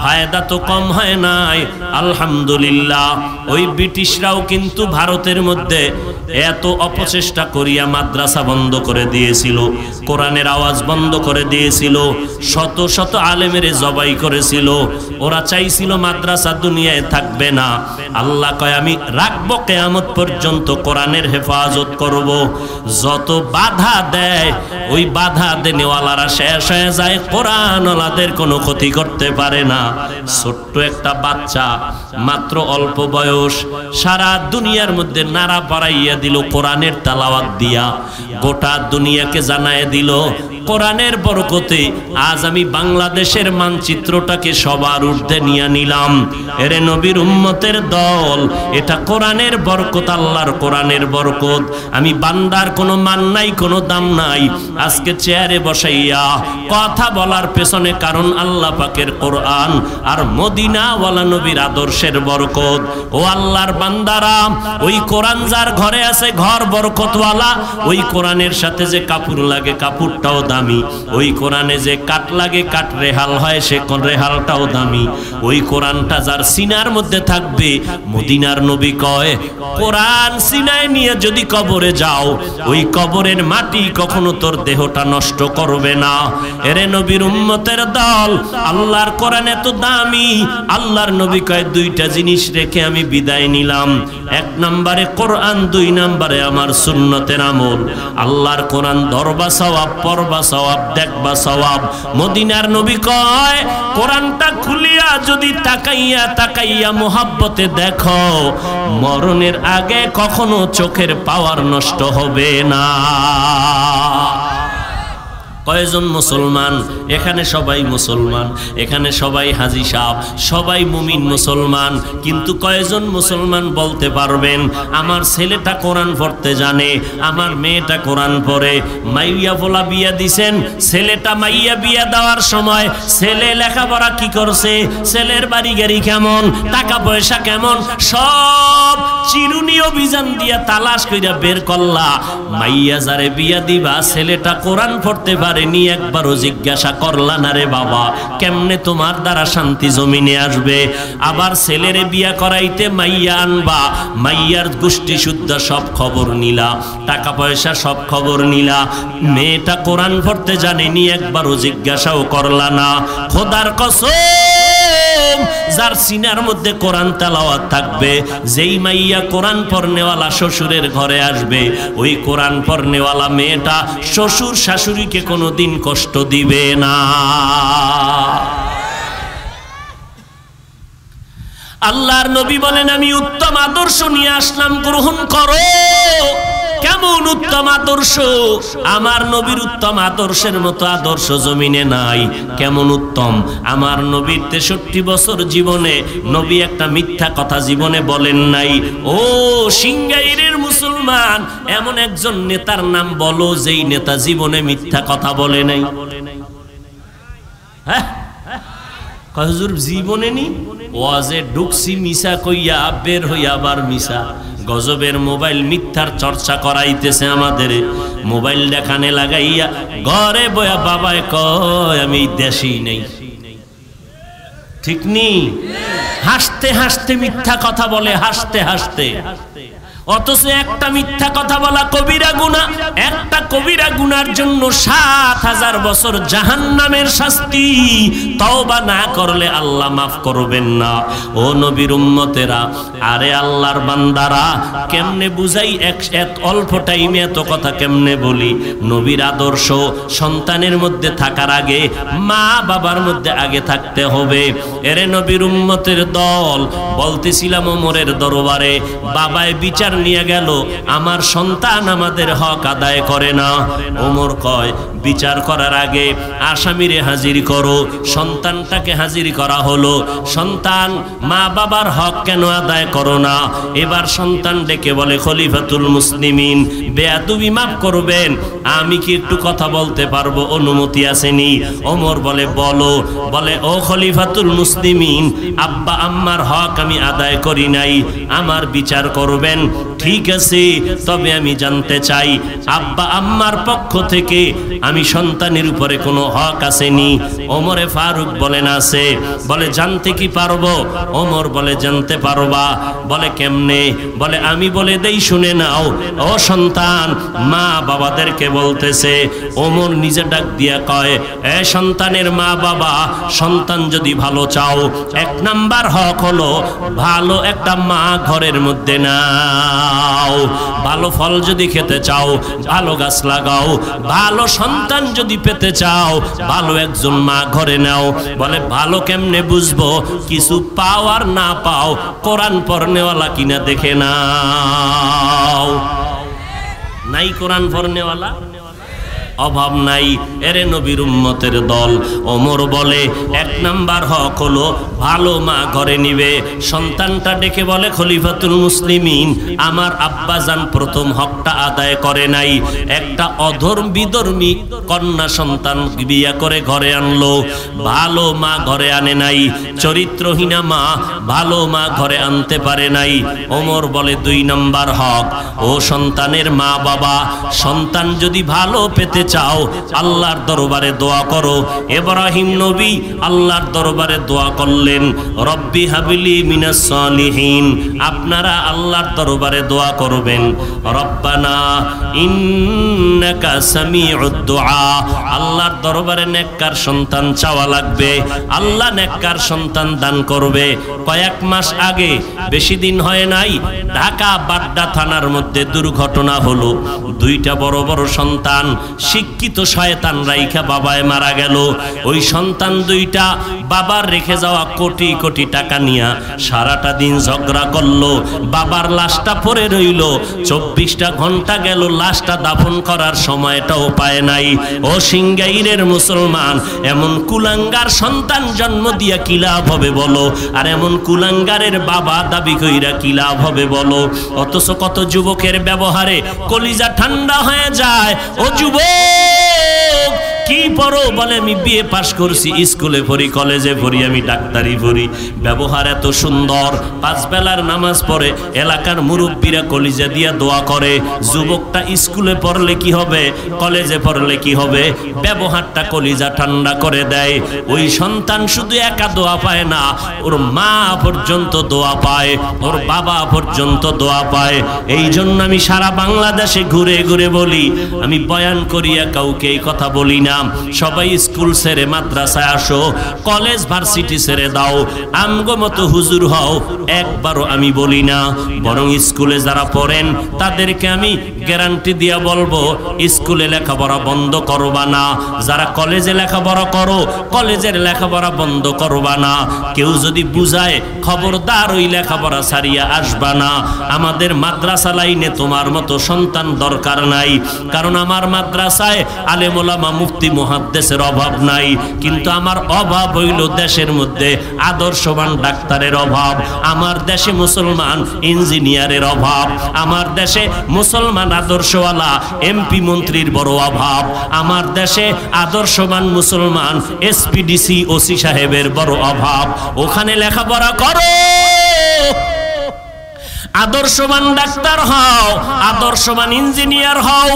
ফায়দা তো কম হয় নাই। আলহামদুলিল্লাহ, ওই ব্রিটিশরাও কিন্তু ভারতের মধ্যে এত অপচেষ্টা করিয়া মাদ্রাসা বন্ধ করে দিয়েছিল, কোরআনের আওয়াজ বন্ধ করে দিয়েছিল, শত শত আলেমের জবাই করেছিল। ওরা চাইছিল মাদ্রাসা দুনিয়ায় থাকবে না। আল্লাহ কয় আমি রাখবো কিয়ামত পর্যন্ত, কোরআনের হেফাজত করব। যত বাধা দেয় ওই বাধা দেনেওয়ালারা শেষ হয়ে যায়, কোরআনওয়ালাদের কোনো ক্ষতি করতে পারে না। ছোট্ট একটা বাচ্চা, মাত্র অল্প বয়স, সারা দুনিয়ার মধ্যে নাড়া পাড়াইয়া দিল কোরআনের তেলাওয়াত দিয়া, গোটা দুনিয়াকে জানায় দিল কোরআনের বরকতে। আজ আমি বাংলাদেশের মানচিত্রটাকে সবার ঊর্ধ্বে নিয়ে নিলাম। এরে নবীর উম্মতের দল, এটা কোরআনের বরকত, আল্লাহর কোরআনের বরকত। আমি বান্দার কোনো মান নাই, কোনো দাম নাই। আজকে চেয়ারে বসাইয়া কথা বলার পেছনে কারণ আল্লাহ পাকের কোরআন আর মদিনাওয়ালা নবীর আদর্শের বরকত। ও আল্লাহর বান্দারা, ওই কোরআন যার ঘরে আছে ঘর বরকতওয়ালা। ওই কোরআনের সাথে যে কাপড় লাগে কাপড়টাও দামি, ওই কোরআনে যে কাঠ লাগে কাঠ রেহাল হয় সে রেহালটাও দামি। ওই কোরআনটা যার সিনার মধ্যে থাকবে, মদিনার নবী কয় কোরআন সিনায় নিয়ে যদি কবরে যাও, ওই কবরের মাটি কখনো তোর দেহটা নষ্ট করবে না। এরে নবীর উম্মতের দল, আল্লাহর কোরআন এত দামি, আল্লাহর নবী কয় দুইটা জিনিস রেখে আমি বিদায় নিলাম। এক নম্বরে কোরআন, দুই নম্বরে আমার সুন্নতের আমল। আল্লাহর কোরআন ধরবা সওয়াব, পড়বা সওয়াব, দেখবা সওয়াব। মদিনার নবী কয় কোরআনটা খুলিয়া যদি তাকাইয়া তাকাইয়া মোহাব্বতে দেখো, মরণের আগে কখনো চোখের পাওয়ার নষ্ট হবে না। কয়জন মুসলমান এখানে? সবাই মুসলমান, এখানে সবাই হাজী সাহেব, সবাই মুমিন মুসলমান। কিন্তু কয়জন মুসলমান বলতে পারবেন আমার ছেলেটা কোরআন পড়তে জানে, আমার মেয়েটা কোরআন পড়ে? মাইয়া বলা বিয়া দিছেন, ছেলেটা মাইয়া বিয়া দেওয়ার সময় ছেলে লেখাপড়া কি করছে, ছেলের বাড়ি গাড়ি কেমন, টাকা পয়সা কেমন, সব চিরুনি অভিযান দিয়া তালাশ কইরা বের করলা। মাইয়া যারে বিয়া দিবা ছেলেটা কোরআন পড়তে পারে তোমারে নিয়ে একবারও জিজ্ঞাসা করলা না রে বাবা, কেমনে তোমার দ্বারা শান্তি জমিনে আসবে? আবার ছেলেরে বিয়া করাইতে মাইয়া আনবা, মাইয়ার গোষ্ঠী শুদ্ধ সব খবর নিলা, টাকা পয়সা সব খবর নিলা, মেয়েটা কোরআন পড়তে জানেনি একবারও জিজ্ঞাসাও করলা না। খোদার কসম, যার সিনার মধ্যে কোরআন তেলাওয়াত থাকবে, যেই মাইয়া কোরআন পড়নেওয়ালা শ্বশুরের ঘরে আসবে, ওই কোরআন পড়নেওয়ালা মেয়েটা শ্বশুর শাশুড়িকে কোনোদিন কষ্ট দিবে না। আল্লাহর নবী বলেন, আমি উত্তম আদর্শ নিয়ে আসলাম, গ্রহণ করো। কেমন উত্তম আদর্শ? আমার নবীর উত্তম আদর্শের মতো আদর্শ জমিনে নাই। কেমন উত্তম? আমার নবীর 63 বছর জীবনে নবী একটা মিথ্যা কথা জীবনে বলেন নাই। ও সিংগাইরের মুসলমান, এমন একজন নেতার নাম বলো যেই নেতা জীবনে মিথ্যা কথা বলে নাই। হ্যাঁ, হুজুর জীবনে নি, ওয়াজে ঢুকছি মিশা কইয়া, বের হইয়া আবার মিশা। গজবের মোবাইল মিথ্যার চর্চা করাইতেছে আমাদের। মোবাইল দেখানে লাগাইয়া ঘরে বয়া বাবায় কয় আমি দেশই নেই। ঠিক নি? হাসতে হাসতে মিথ্যা কথা বলে, হাসতে হাসতে। অথচ একটা মিথ্যা কথা বলা কবিরা গুনাহ। একটা কবিরা গুনার জন্য 7000 বছর জাহান্নামের শাস্তি। তওবা না করলে আল্লাহ মাফ করবেন না। ও নবীর উম্মতেরা, আরে আল্লাহর বান্দারা, কেমনে বুঝাই এক অল্প টাইমে এত কথা কেমনে বলি? নবীর আদর্শ সন্তানের মধ্যে থাকার আগে মা বাবার মধ্যে আগে থাকতে হবে। এরে নবীর উম্মতের দল, বলতেছিলাম ওমরের দরবারে বাবায় বিচার নিয়ে গেল, আমার সন্তান আমাদের হক আদায় করে না। ওমর কয়, বিচার করার আগে আসামিরে হাজির করো। সন্তানটাকে হাজির করা হলো। সন্তান, মা বাবার হক কেন আদায় করো না? এবার সন্তান ডেকে বলে, খলিফাতুল মুসলিমিন, বেয়াদবি মাফ করবেন, আমি কি একটু কথা বলতে পারবো? অনুমতি আসেনি? ওমর বলে, বলো। বলে, ও খলিফাতুল মুসলিমিন, আব্বা আম্মার হক আমি আদায় করি নাই, আমার বিচার করবেন। ঠিক আছে, তবে আমি জানতে চাই আব্বা আম্মার পক্ষ থেকে আমি সন্তানের উপরে কোনো হক আসেনি? ওমরে ফারুক বলেন, আছে। বলে, জানতে কি পারবো? ওমর বলে, জানতে পারবা। বলে, কেমনে? বলে, আমি বলে দেই, শুনে নাও। ও সন্তান, মা বাবাদেরকে বলতেছে। ওমর নিজে ডাক দিয়া কয়, এ সন্তানের মা বাবা, সন্তান যদি ভালো চাও, 1 নাম্বার হক হলো ভালো একটা মা ঘরের মধ্যে নাও। ভালো ফল যদি খেতে চাও, ভালো গাছ লাগাও। ভালো সন্তান যদি পেতে চাও, ভালো একজন মা ঘরে নাও। বলে, ভালো কেমনে বুঝবো? কিছু পাও আর না পাও, কোরআন পড়নেওয়ালা কিনা দেখে নাও। নাই কোরআন পড়নেওয়ালা? অভাব নাই। এরে নবীর উম্মতের দল, ওমর বলে 1 নাম্বার হক হলো ভালো মা ঘরে নিবে। সন্তানটা ডেকে বলে, খলিফাতুল মুসলিমিন, আমার আব্বাজান প্রথম হকটা আদায় করে নাই। একটা বিধর্মী কন্যা সন্তান বিয়ে করে ঘরে আনলো, ভালো মা ঘরে আনে নাই। চরিত্রহীনা মা ভালো মা ঘরে আনতে পারে নাই। ওমর বলে, 2 নাম্বার হক, ও সন্তানের মা বাবা, সন্তান যদি ভালো পেতে চাও, আল্লাহর দরবারে দোয়া করো। ইব্রাহিম নবী আল্লাহর দরবারে দোয়া করলেন, রব্বি হাবিলি মিনাস সালিহিন। আপনারা আল্লাহর দরবারে দোয়া করবেন, রব্বানা ইন্নাকা সামিউদ দুআ। আল্লাহর দরবারে নেককার সন্তান চাওয়া লাগবে, আল্লাহ নেককার সন্তান দান করবে। কয়েক মাস আগে, বেশি দিন হয় নাই, ঢাকা বাড্ডা থানার মধ্যে দুর্ঘটনা হলো। 2টা বড় বড় সন্তান, শিক্ষিত শয়তান রাইখা বাবায় মারা গেল। ওই সন্তান 2টা বাবার রেখে যাওয়া কোটি কোটি টাকা নিয়া সারাটা দিন ঝগড়া করলো। বাবার লাশটা পড়ে রইল, 24টা ঘন্টা গেল, লাশটা দাফন করার সময়টাও পায় নাই। ও সিংগাইরের মুসলমান, এমন কুলাঙ্গার সন্তান জন্ম দিয়া কি লাভ হবে বলো? আর এমন কুলাঙ্গারের বাবা দাবি কইরা কি লাভ হবে বলো? অথচ কত যুবকের ব্যবহারে কলিজা ঠান্ডা হয়ে যায়। ও যুবক, কি পড়ো? বলে আমি বিএ পাশ করছি, স্কুলে পড়ি, কলেজে পড়ি, আমি ডাক্তারি পড়ি। ব্যবহার এত সুন্দর, 5 বেলার নামাজ পড়ে, এলাকার মুরব্বীরা কলিজা দিয়া দোয়া করে। যুবকটা স্কুলে পড়লে কি হবে, কলেজে পড়লে কি হবে? ব্যবহারটা কলিজা ঠান্ডা করে দেয়। ওই সন্তান শুধু একা দোয়া পায় না, ওর মা পর্যন্ত দোয়া পায়, ওর বাবা পর্যন্ত দোয়া পায়। এই জন্য আমি সারা বাংলাদেশে ঘুরে ঘুরে বলি, আমি বয়ান করিয়া কাউকে এই কথা বলি না, সবাই স্কুল ছেড়ে মাদ্রাসায় আসো, কলেজ ভার্সিটি ছেড়ে দাও, আমগো মতো হুজুর হও, একবারও আমি বলি না। বরং স্কুলে যারা পড়েন তাদেরকে আমি গ্যারান্টি দিয়া বলবো, স্কুলে লেখাপড়া বন্ধ করবা না। যারা কলেজে লেখাপড়া করো, কলেজের লেখাপড়া বন্ধ করবা না। কেউ যদি বুঝায়, খবরদার ওই লেখাপড়া ছাড়িয়া আসবা না। আমাদের মাদ্রাসা লাইনে তোমার মতো সন্তান দরকার নাই, কারণ আমার মাদ্রাসায় আলেম ওলামা মুফতি মুহাদ্দিসের অভাব নাই, কিন্তু আমার অভাব হইল দেশের মধ্যে আদর্শবান ডাক্তারের অভাব, আমার দেশে মুসলমান ইঞ্জিনিয়ারের অভাব, আমার দেশে মুসলমান আদর্শওয়ালা এমপি মন্ত্রীর বড় অভাব, আমার দেশে আদর্শবান মুসলমান এসপিডিসি ওসি সাহেবের বড় অভাব। ওখানে লেখাপড়া করো, আদর্শবান ডাক্তার হও, আদর্শবান ইঞ্জিনিয়ার হও,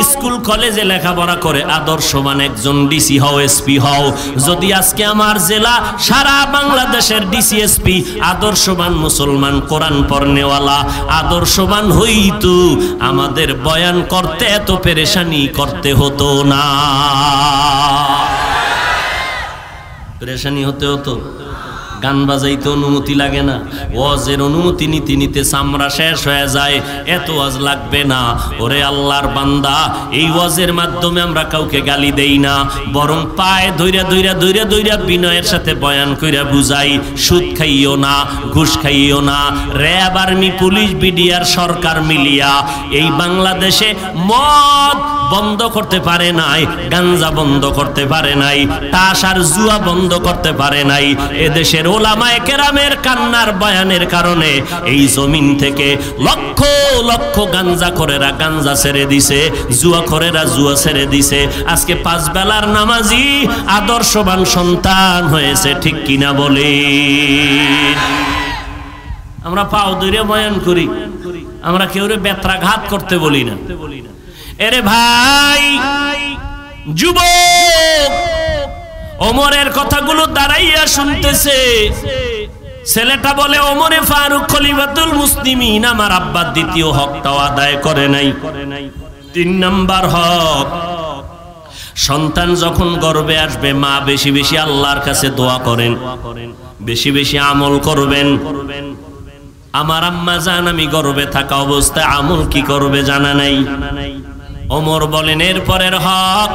স্কুল কলেজে লেখাপড়া করে আদর্শবান একজন ডিসি হও, এসপি হও। যদি আজকে আমার জেলা সারা বাংলাদেশের ডিসি এসপি আদর্শবান মুসলমান কোরআন পড়নেওয়ালা আদর্শবান হইতো, আমাদের বয়ান করতে এত পেরেশানি করতে হতো না। পেরেশানি হতে হতো, গান বাজাইতে অনুমতি লাগে না, ওয়াজের অনুমতি নিতে নিতে চামড়া শেষ হয়ে যায়, এত ওয়াজ লাগবে না। ওরে আল্লাহর বান্দা, এই ওয়াজের মাধ্যমে আমরা কাউকে গালি দেই না, বরং পায়ে ধইরা ধইরা ধইরা ধইরা বিনয়ের সাথে বয়ান কইরা বুঝাই। সুদ খাইও না, ঘুষ খাইও না। র্যাব, আর্মি, পুলিশ, বিডিআর, সরকার মিলিয়া এই বাংলাদেশে মদ বন্ধ করতে পারে নাই, গাঞ্জা বন্ধ করতে পারে নাই, তাস আর জুয়া বন্ধ করতে পারে নাই। এদেশের ওলামায়ে কেরামের কান্নার বয়ানের কারণে এই জমিন থেকে লক্ষ লক্ষ গাঞ্জাখোরেরা গাঞ্জা ছেড়ে দিছে, জুয়াখোরেরা জুয়া ছেড়ে দিছে। আজকে 5 বেলার নামাজি আদর্শবান সন্তান হয়েছে, ঠিক কিনা বলে? আমরা পাও ধরে বয়ান করি, আমরা কেউরে বেত্রাঘাত করতে বলি না। এরে ভাই যুবক, ওমরের কথাগুলো দাঁড়াইয়া শুনতেছে। ছেলেটা বলে, ওমরে ফারুক খলিফাতুল মুসলিমিন আমার আব্বার দ্বিতীয় হকটাও আদায় করে নাই। 3 নাম্বার হক, সন্তান যখন গর্ভে আসবে মা বেশি বেশি আল্লাহর কাছে দোয়া করেন, বেশি বেশি আমল করবেন। আমার আম্মা জান আমি গর্ভে থাকা অবস্থায় আমল কি করবে জানা নাই। ওমর বলেন, এরপরের হক,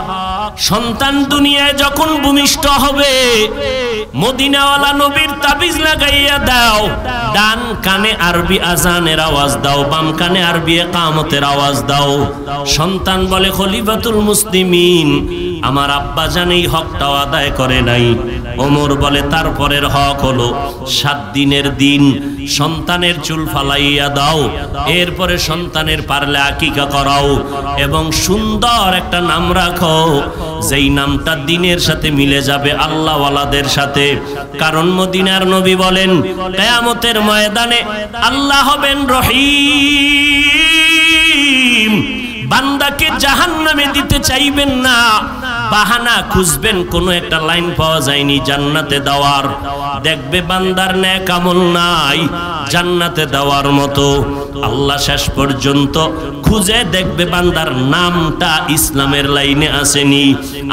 সন্তান দুনিয়ায় যখন ভূমিষ্ঠ হবে মদিনাওয়ালা নবীর তাবিজ লাগাইয়া দাও। ডান কানে আরবি আজানের আওয়াজ দাও, বাম কানে আরবি ইকামতের আওয়াজ দাও। সন্তান বলে, খলিফাতুল মুসলিমিন আমার আব্বা জান এই হকটাও আদায় করে নাই। ওমর বলে, তারপরের হক হলো 7 দিনের দিন সন্তানের চুল ফালাইয়া দাও, এরপরে সন্তানের পারলে আকিকা করাও এবং সুন্দর একটা নাম রাখো, যেই নামটা দিনের সাথে মিলে যাবে আল্লাহওয়ালাদের সাথে। কারণ মদিনার নবী বলেন, কিয়ামতের ময়দানে আল্লাহ হবেন রহিম, বান্দাকে জাহান্নামে দিতে চাইবেন না, বাহানা খুঁজবেন, কোন একটা লাইন পাওয়া যায়নি জান্নাতে দেওয়ার। দেখবে বান্দার নেক আমল নাই জান্নাতে দেওয়ার মতো, আল্লাহ শেষ পর্যন্ত খুঁজে দেখবে বান্দার নামটা ইসলামের লাইনে আসেনি,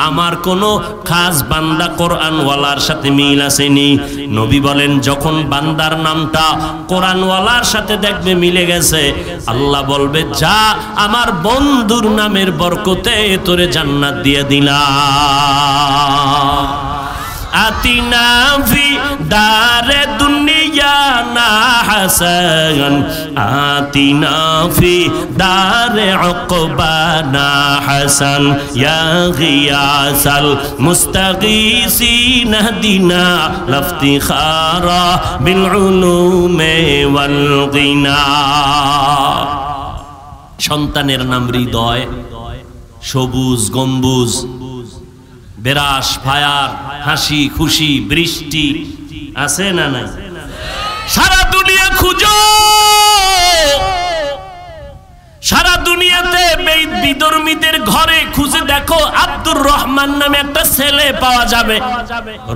আমার কোন খাস বান্দা কোরআনওয়ালার সাথে মিল আসেনি। নবী বলেন, যখন বান্দার নামটা কোরআনওয়ালার সাথে দেখবে মিলে গেছে, আল্লাহ বলবে, যা আমার বন্ধুর নামের বরকতে তোরে জান্নাত দিয়ে দিলাম। আতিনা ফি দারে দুনিয়া না হাসান, আতিনা ফি দারে উকবা না হাসান, ইয়া গিয়াসাল মুস্তাগীসিন হদিনা লাফতিখারা বিল উলুমে ওয়াল গিনা। সন্তানের নাম হৃদয়, সবুজ গম্বুজ, বেরাস ফায়ার, হাসি খুশি, বৃষ্টি আছে না নাই? সারা দুনিয়া খুঁজো, সারা দুনিয়াতে বিধর্মীদের ঘরে খুঁজে দেখো, আব্দুর রহমান নামে একটা ছেলে পাওয়া যাবে,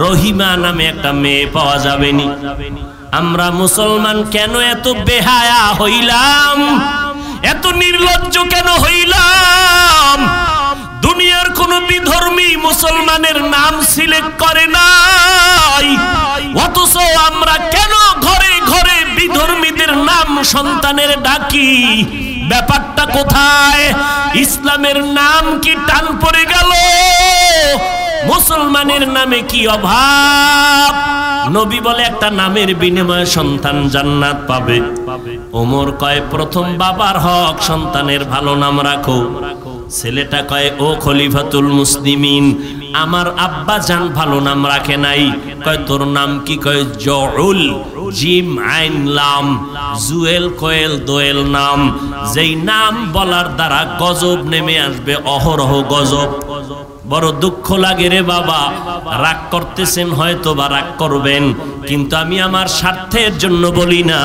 রহিমা নামে একটা মেয়ে পাওয়া যাবে নি। আমরা মুসলমান কেন এত বেহায়া হইলাম, এত নির্লজ্জ কেন হইলাম? দুনিয়ার কোন বিধর্মী মুসলমানের নাম সিলেক্ট করে নাই, অথচ আমরা কেন ঘরে ঘরে বিধর্মীদের নাম সন্তানের ডাকি? ব্যাপারটা কোথায়? ইসলামের নাম কি টান পড়ে গেল? মুসলমানের নামে কি অভাব? নবী বলে একটা নামের বিনিময়ে সন্তান জান্নাত পাবে। ওমর কয় প্রথম বাবার হক, সন্তানের ভালো নাম রাখো। ছেলেটা কয় ও খলিফাতুল মুসলিমিন, আমার আব্বা জান ভালো নাম রাখে নাই। কয় তোর নাম কি? কয় জউল, জিম আইন লাম, জুয়েল কোয়েল দোয়েল নাম, যেই নাম বলার দ্বারা গজব নেমে আসবে, অহরহ গজব। বড় দুঃখ লাগে রে বাবা, রাগ করতেছেন হয়তো বা রাগ করবেন, কিন্তু আমি আমার স্বার্থের জন্য বলি না,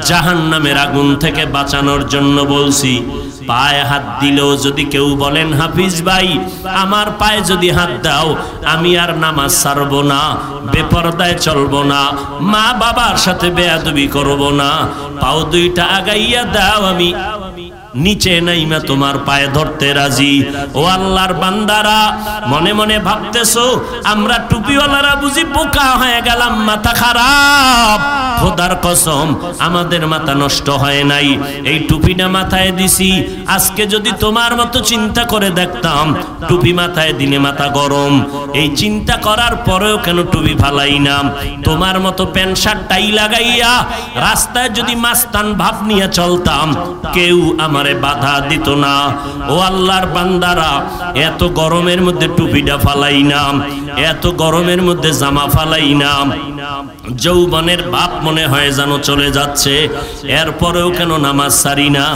জাহান্নামের আগুন থেকে বাঁচানোর জন্য বলছি। পায়ে হাত দিলেও যদি কেউ বলেন হাফিজ ভাই আমার পায়ে যদি হাত দাও, আমি আর নামাজ ছাড়বো না, বেপরদায় চলবো না, মা বাবার সাথে বেয়াদবি করবো না, পাও দুইটা আগাইয়া দাও, আমি নিচে নাইমা তোমার পায়ে ধরতে রাজি। ও আল্লাহর বান্দারা, মনে মনে ভাবতেছো আমরা টুপিওয়ালারা বুঝি বোকা হয়ে গেলাম, মাথা খারাপ। খোদার কসম আমাদের মাথা নষ্ট হয় নাই, এই টুপিটা মাথায় দিছি। আজকে যদি তোমার মতো চিন্তা করে দেখতাম, টুপি মাথায় দিনে মাথা গরম, এই চিন্তা করার পরেও কেন টুপি ফালাই না? তোমার মতো প্যান্ট শার্ট টাই লাগাইয়া রাস্তায় যদি মাস্তান ভাব নিয়ে চলতাম, কেউ আমারে বাধা দিত না। ও আল্লাহর বান্দারা, এত গরমের মধ্যে টুপিটা ফালাই না, এত গরমের মধ্যে জামা ফালাই না, যৌবনের বাপ মনে হয় যেন চলে যাচ্ছে, এরপরেও কেন নামাজ ছাড়ি না,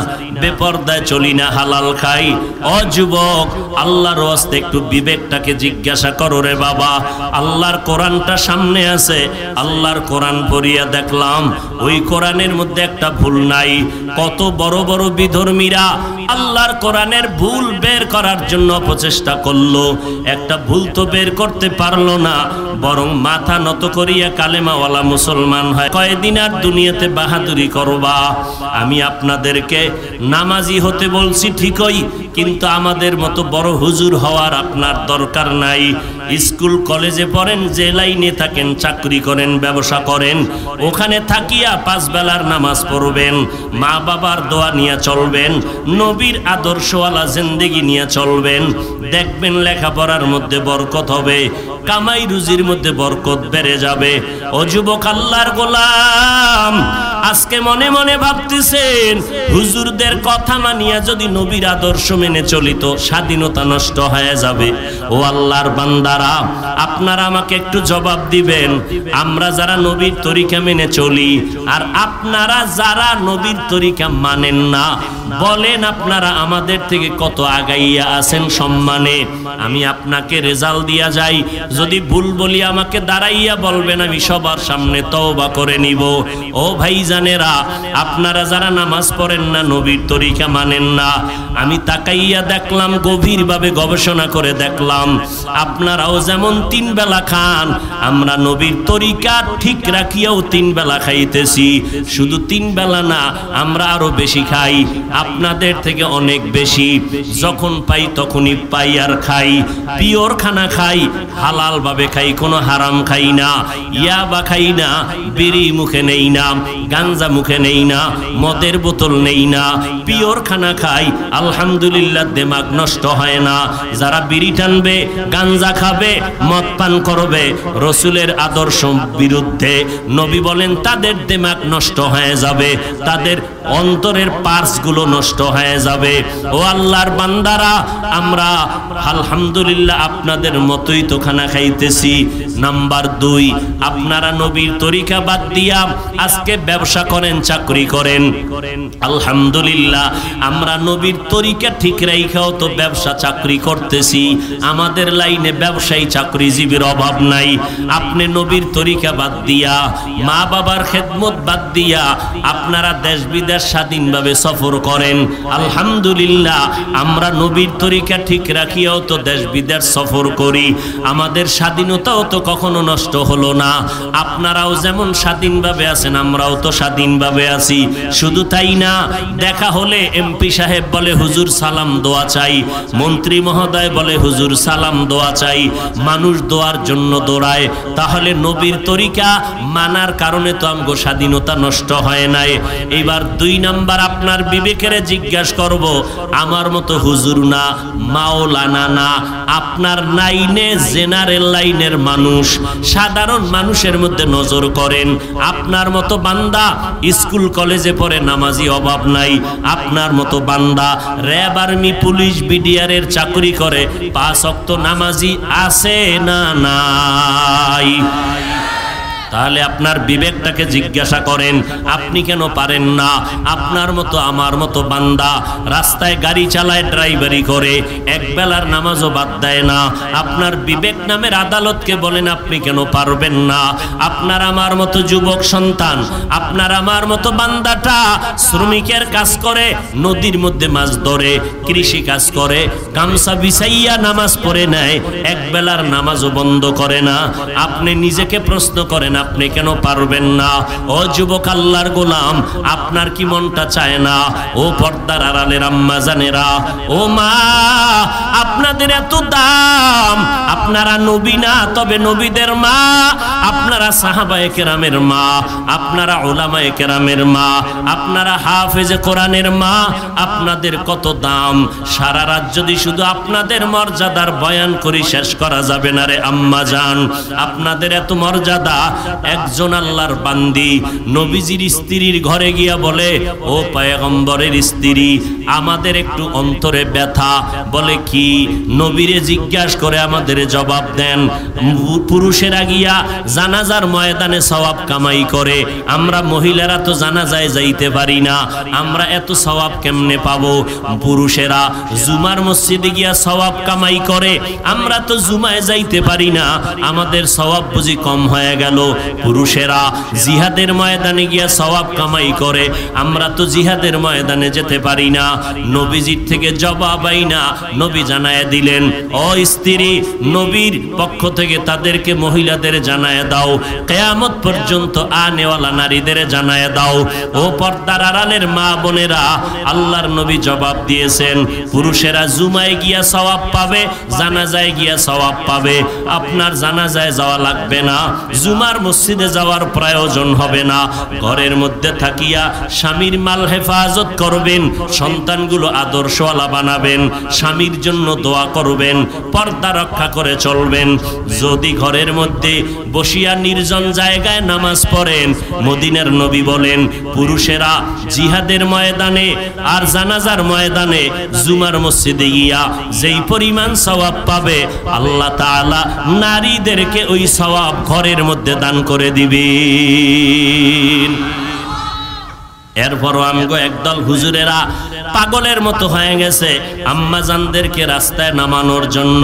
বেপরদায় চলি না, হালাল খাই? ও যুবক, আল্লাহর ওয়াস্তে একটু বিবেকটাকে জিজ্ঞাসা করো রে বাবা। আল্লাহর কোরআনটা সামনে আছে, আল্লাহর কোরআন পড়িয়া দেখলাম ওই কোরআনের মধ্যে একটা ভুল নাই। কত বড় বড় বিধর্মীরা আল্লাহর কোরআনের ভুল বের করার জন্য প্রচেষ্টা করলো, একটা ভুল তো বের করতে পারলো না, বরং মাথা নত করিয়া কালেমাওয়ালা মুসলমান হয়। কয়দিন আর দুনিয়াতে বাহাদুরি করবা? আমি আপনাদেরকে নামাজি হতে বলছি ঠিকই, কিন্তু আমাদের মতো বড় হুজুর হওয়ার আপনার দরকার নাই। স্কুল কলেজে পড়েন, যে লাইনে থাকেন, চাকরি করেন, ব্যবসা করেন, ওখানে থাকিয়া 5 বেলার নামাজ পড়বেন, মা বাবার দোয়া নিয়ে চলবেন, নবীর আদর্শওয়ালা জিন্দেগি নিয়ে চলবেন, দেখবেন লেখাপড়ার মধ্যে বরকত হবে, কামাই রুজির মধ্যে বরকত বেড়ে যাবে। ও যুবক আল্লাহর গোলাম, আজকে মনে মনে ভাবতেছেন হুজুরদের কথা মানিয়া যদি নবীর আদর্শ মেনে চলিত, স্বাধীনতা নষ্ট হয়ে যাবে। ও আল্লাহর বান্দারা, আপনারা আমাকে একটু জবাব দিবেন, আমরা যারা নবীর তরিকা মেনে চলি আর আপনারা যারা নবীর তরিকা মানেন না, বলেন আপনারা আমাদের থেকে কত আগাইয়া আছেন সম্মানে? আমি আপনাকে রেজাল্ট দিয়া যাই, যদি ভুল বলি আমাকে দাঁড়াইয়া বলবেন, আমি সবার সামনে তওবা করে নিব। ও ভাইজানেরা, আপনারা যারা নামাজ পড়েন না, নবীর তরিকা মানেন না, আমি তাকাইয়া দেখলাম, গভীরভাবে গবেষণা করে দেখলাম, আপনারাও যেমন 3 বেলা খান, আমরা নবীর তরিকা ঠিক রাখিয়াও 3 বেলা খাইতেছি। শুধু 3 বেলা না, আমরা আরো বেশি খাই, আপনাদের থেকে অনেক বেশি। যখন পাই তখনই পাই আর খাই, পিওর খানা খাই, হালাল ভাবে খাই, কোনো হারাম খাই না, ইয়াবা খাই না, বিড়ি মুখে নেই না, গাঞ্জা মুখে নেই না, মদের বোতল নেই না, পিওর খানা খাই, আলহামদুলিল্লাহ, দিমাগ নষ্ট হয় না। যারা বিড়ি টানবে, গাঞ্জা খাবে, মদ পান করবে, রসুলের আদর্শ বিরুদ্ধে, নবী বলেন তাদের দিমাগ নষ্ট হয়ে যাবে, তাদের অন্তরের পার্টস গুলো নষ্ট হয়ে যাবে। ও আল্লাহর বান্দারা, আমরা আলহামদুলিল্লাহ আপনাদের মতোই তো খানা খাইতেছি। নাম্বার 2, আপনারা নবীর তরিকা বাদ দিয়া আজকে ব্যবসা করেন, চাকরি করেন। আলহামদুলিল্লাহ আমরা নবীর তরিকা ঠিক রাইখাও তো ব্যবসা চাকরি করতেছি। আমাদের লাইনে ব্যবসায়ী চাকরিজীবীর অভাব নাই। আপনি নবীর তরিকা বাদ দিয়া, মা বাবার খেদমত বাদ দিয়া আপনারা দেশ বিদেশ স্বাধীনভাবে সফর করেন। আলহামদুলিল্লাহ আমরা নবীর তরিকা ঠিক রাখিয়াও তো দেশ বিদেশ সফর করি। আমাদের স্বাধীনতাও তো কখনো নষ্ট হলো না। আপনারাও যেমন স্বাধীনভাবে আছেন, আমরাও তো স্বাধীনভাবে আছি। শুধু তাই না, দেখা হলে এমপি সাহেব বলে হুজুর সালাম দোয়া চাই, মন্ত্রী মহোদয় বলে হুজুর সালাম দোয়া চাই, মানুষ দোয়ার জন্য দৌড়ায়। তাহলে নবীর তরিকা মানার কারণে তো আমগো স্বাধীনতা নষ্ট হয় নাই। এবার 2 নাম্বার, আপনার বিবেকের জিজ্ঞাসা করব, আমার মতো হুজুর না, মাওলানা না, আপনার লাইনে জেনারেল লাইনের মানুষ, সাধারণ মানুষের মধ্যে নজর করেন। আপনার মতো বান্দা স্কুল কলেজে পড়ে, নামাজি অভাব নাই। আপনার মতো বান্দা র্যাব, আর্মি, পুলিশ, বিডিআরের চাকরি করে, 5 ওয়াক্ত নামাজি আছে না নাই? তাহলে আপনার বিবেকটাকে জিজ্ঞাসা করেন, আপনি কেন পারেন না? আপনার মতো আমার মতো বান্দা রাস্তায় গাড়ি চালায়, ড্রাইভারি করে, এক বেলার নামাজও বাদ দেয় না। আপনার বিবেক নামের আদালতকে বলেন আপনি কেন পারবেন না? আপনার আমার মতো যুবক সন্তান, আপনার আমার মতো বান্দাটা শ্রমিকের কাজ করে, নদীর মধ্যে মাছ ধরে, কৃষি কাজ করে, গামছা বিছাইয়া নামাজ পড়ে নেয়, এক বেলার নামাজও বন্ধ করে না। আপনি নিজেকে প্রশ্ন করেন, আপনি কেন পারবেন না? ও যুবক আল্লাহর গোলাম, আপনার কি মনটা চায় না? ও পর্দার আড়ালের আম্মা জানেরা, ও মা, আপনাদের এত দাম, আপনারা নবী না তবে নবীদের মা, আপনারা সাহাবায়ে কেরামের মা, আপনারা উলামায়ে কেরামের মা, আপনারা হাফেজে কোরআনের মা, আপনাদের কত দাম। সারা রাত যদি শুধু আপনাদের মর্যাদার বয়ান করি শেষ করা যাবে না রে আম্মা জান। আপনাদের এত মর্যাদা, একজন আল্লাহর বান্দি নবীজির স্ত্রীর ঘরে গিয়া বলে, ও পয়গম্বরের স্ত্রী, আমাদের একটু অন্তরে ব্যথা। বলে কি? নবীরে জিজ্ঞাসা করে আমাদের জবাব দেন। পুরুষেরা গিয়া জানাজার ময়দানে সওয়াব কামাই করে, আমরা মহিলারা তো জানাজায় যাইতে পারি না, আমরা এত সওয়াব কেমনে পাবো? পুরুষেরা জুমার মসজিদে গিয়া সওয়াব কামাই করে, আমরা তো জুমায় যাইতে পারি না, আমাদের সওয়াব বুঝি কম হয়ে গেল? পুরুষেরা জিহাদের ময়দানে গিয়া সওয়াব কামাই করে, আমরা তো জিহাদের ময়দানে যেতে পারি না। নবীজির থেকে জবাব আইনা নবী জানায় দিলেন, ও স্ত্রী, নবীর পক্ষ থেকে তাদেরকে মহিলাদের জানায় দাও, কিয়ামত পর্যন্ত আনেওয়ালা নারীদের জানায় দাও। ও পর্দার আড়ালের মা বোনেরা, আল্লাহর নবী জবাব দিয়েছেন, পুরুষেরা জুমায় গিয়া সওয়াব পাবে, জানাজায় গিয়া সওয়াব পাবে। আপনার জানাজায় যাওয়া লাগবে না, জুমার মসজিদে যাওয়ার প্রয়োজন হবে না। ঘরের মধ্যে থাকিয়া স্বামীর মাল হেফাজত করবেন, সন্তানগুলো আদর্শওয়ালা বানাবেন, স্বামীর জন্য দোয়া করবেন, পর্দা রক্ষা করে চলবেন। যদি ঘরের মধ্যে বসিয়া নির্জন জায়গায় নামাজ পড়েন, মদিনার নবী বলেন, পুরুষেরা জিহাদের ময়দানে আর জানাজার ময়দানে জুমার মসজিদে গিয়া যেই পরিমাণ সওয়াব পাবে, আল্লাহ তাআলা নারীদেরকে ওই সওয়াব ঘরের মধ্যে দান করে দিবেন। এরপরও আমগো একদল হুজুরেরা পাগলের মতো হয়ে গেছে আম্মাজানদেরকে রাস্তায় নামানোর জন্য।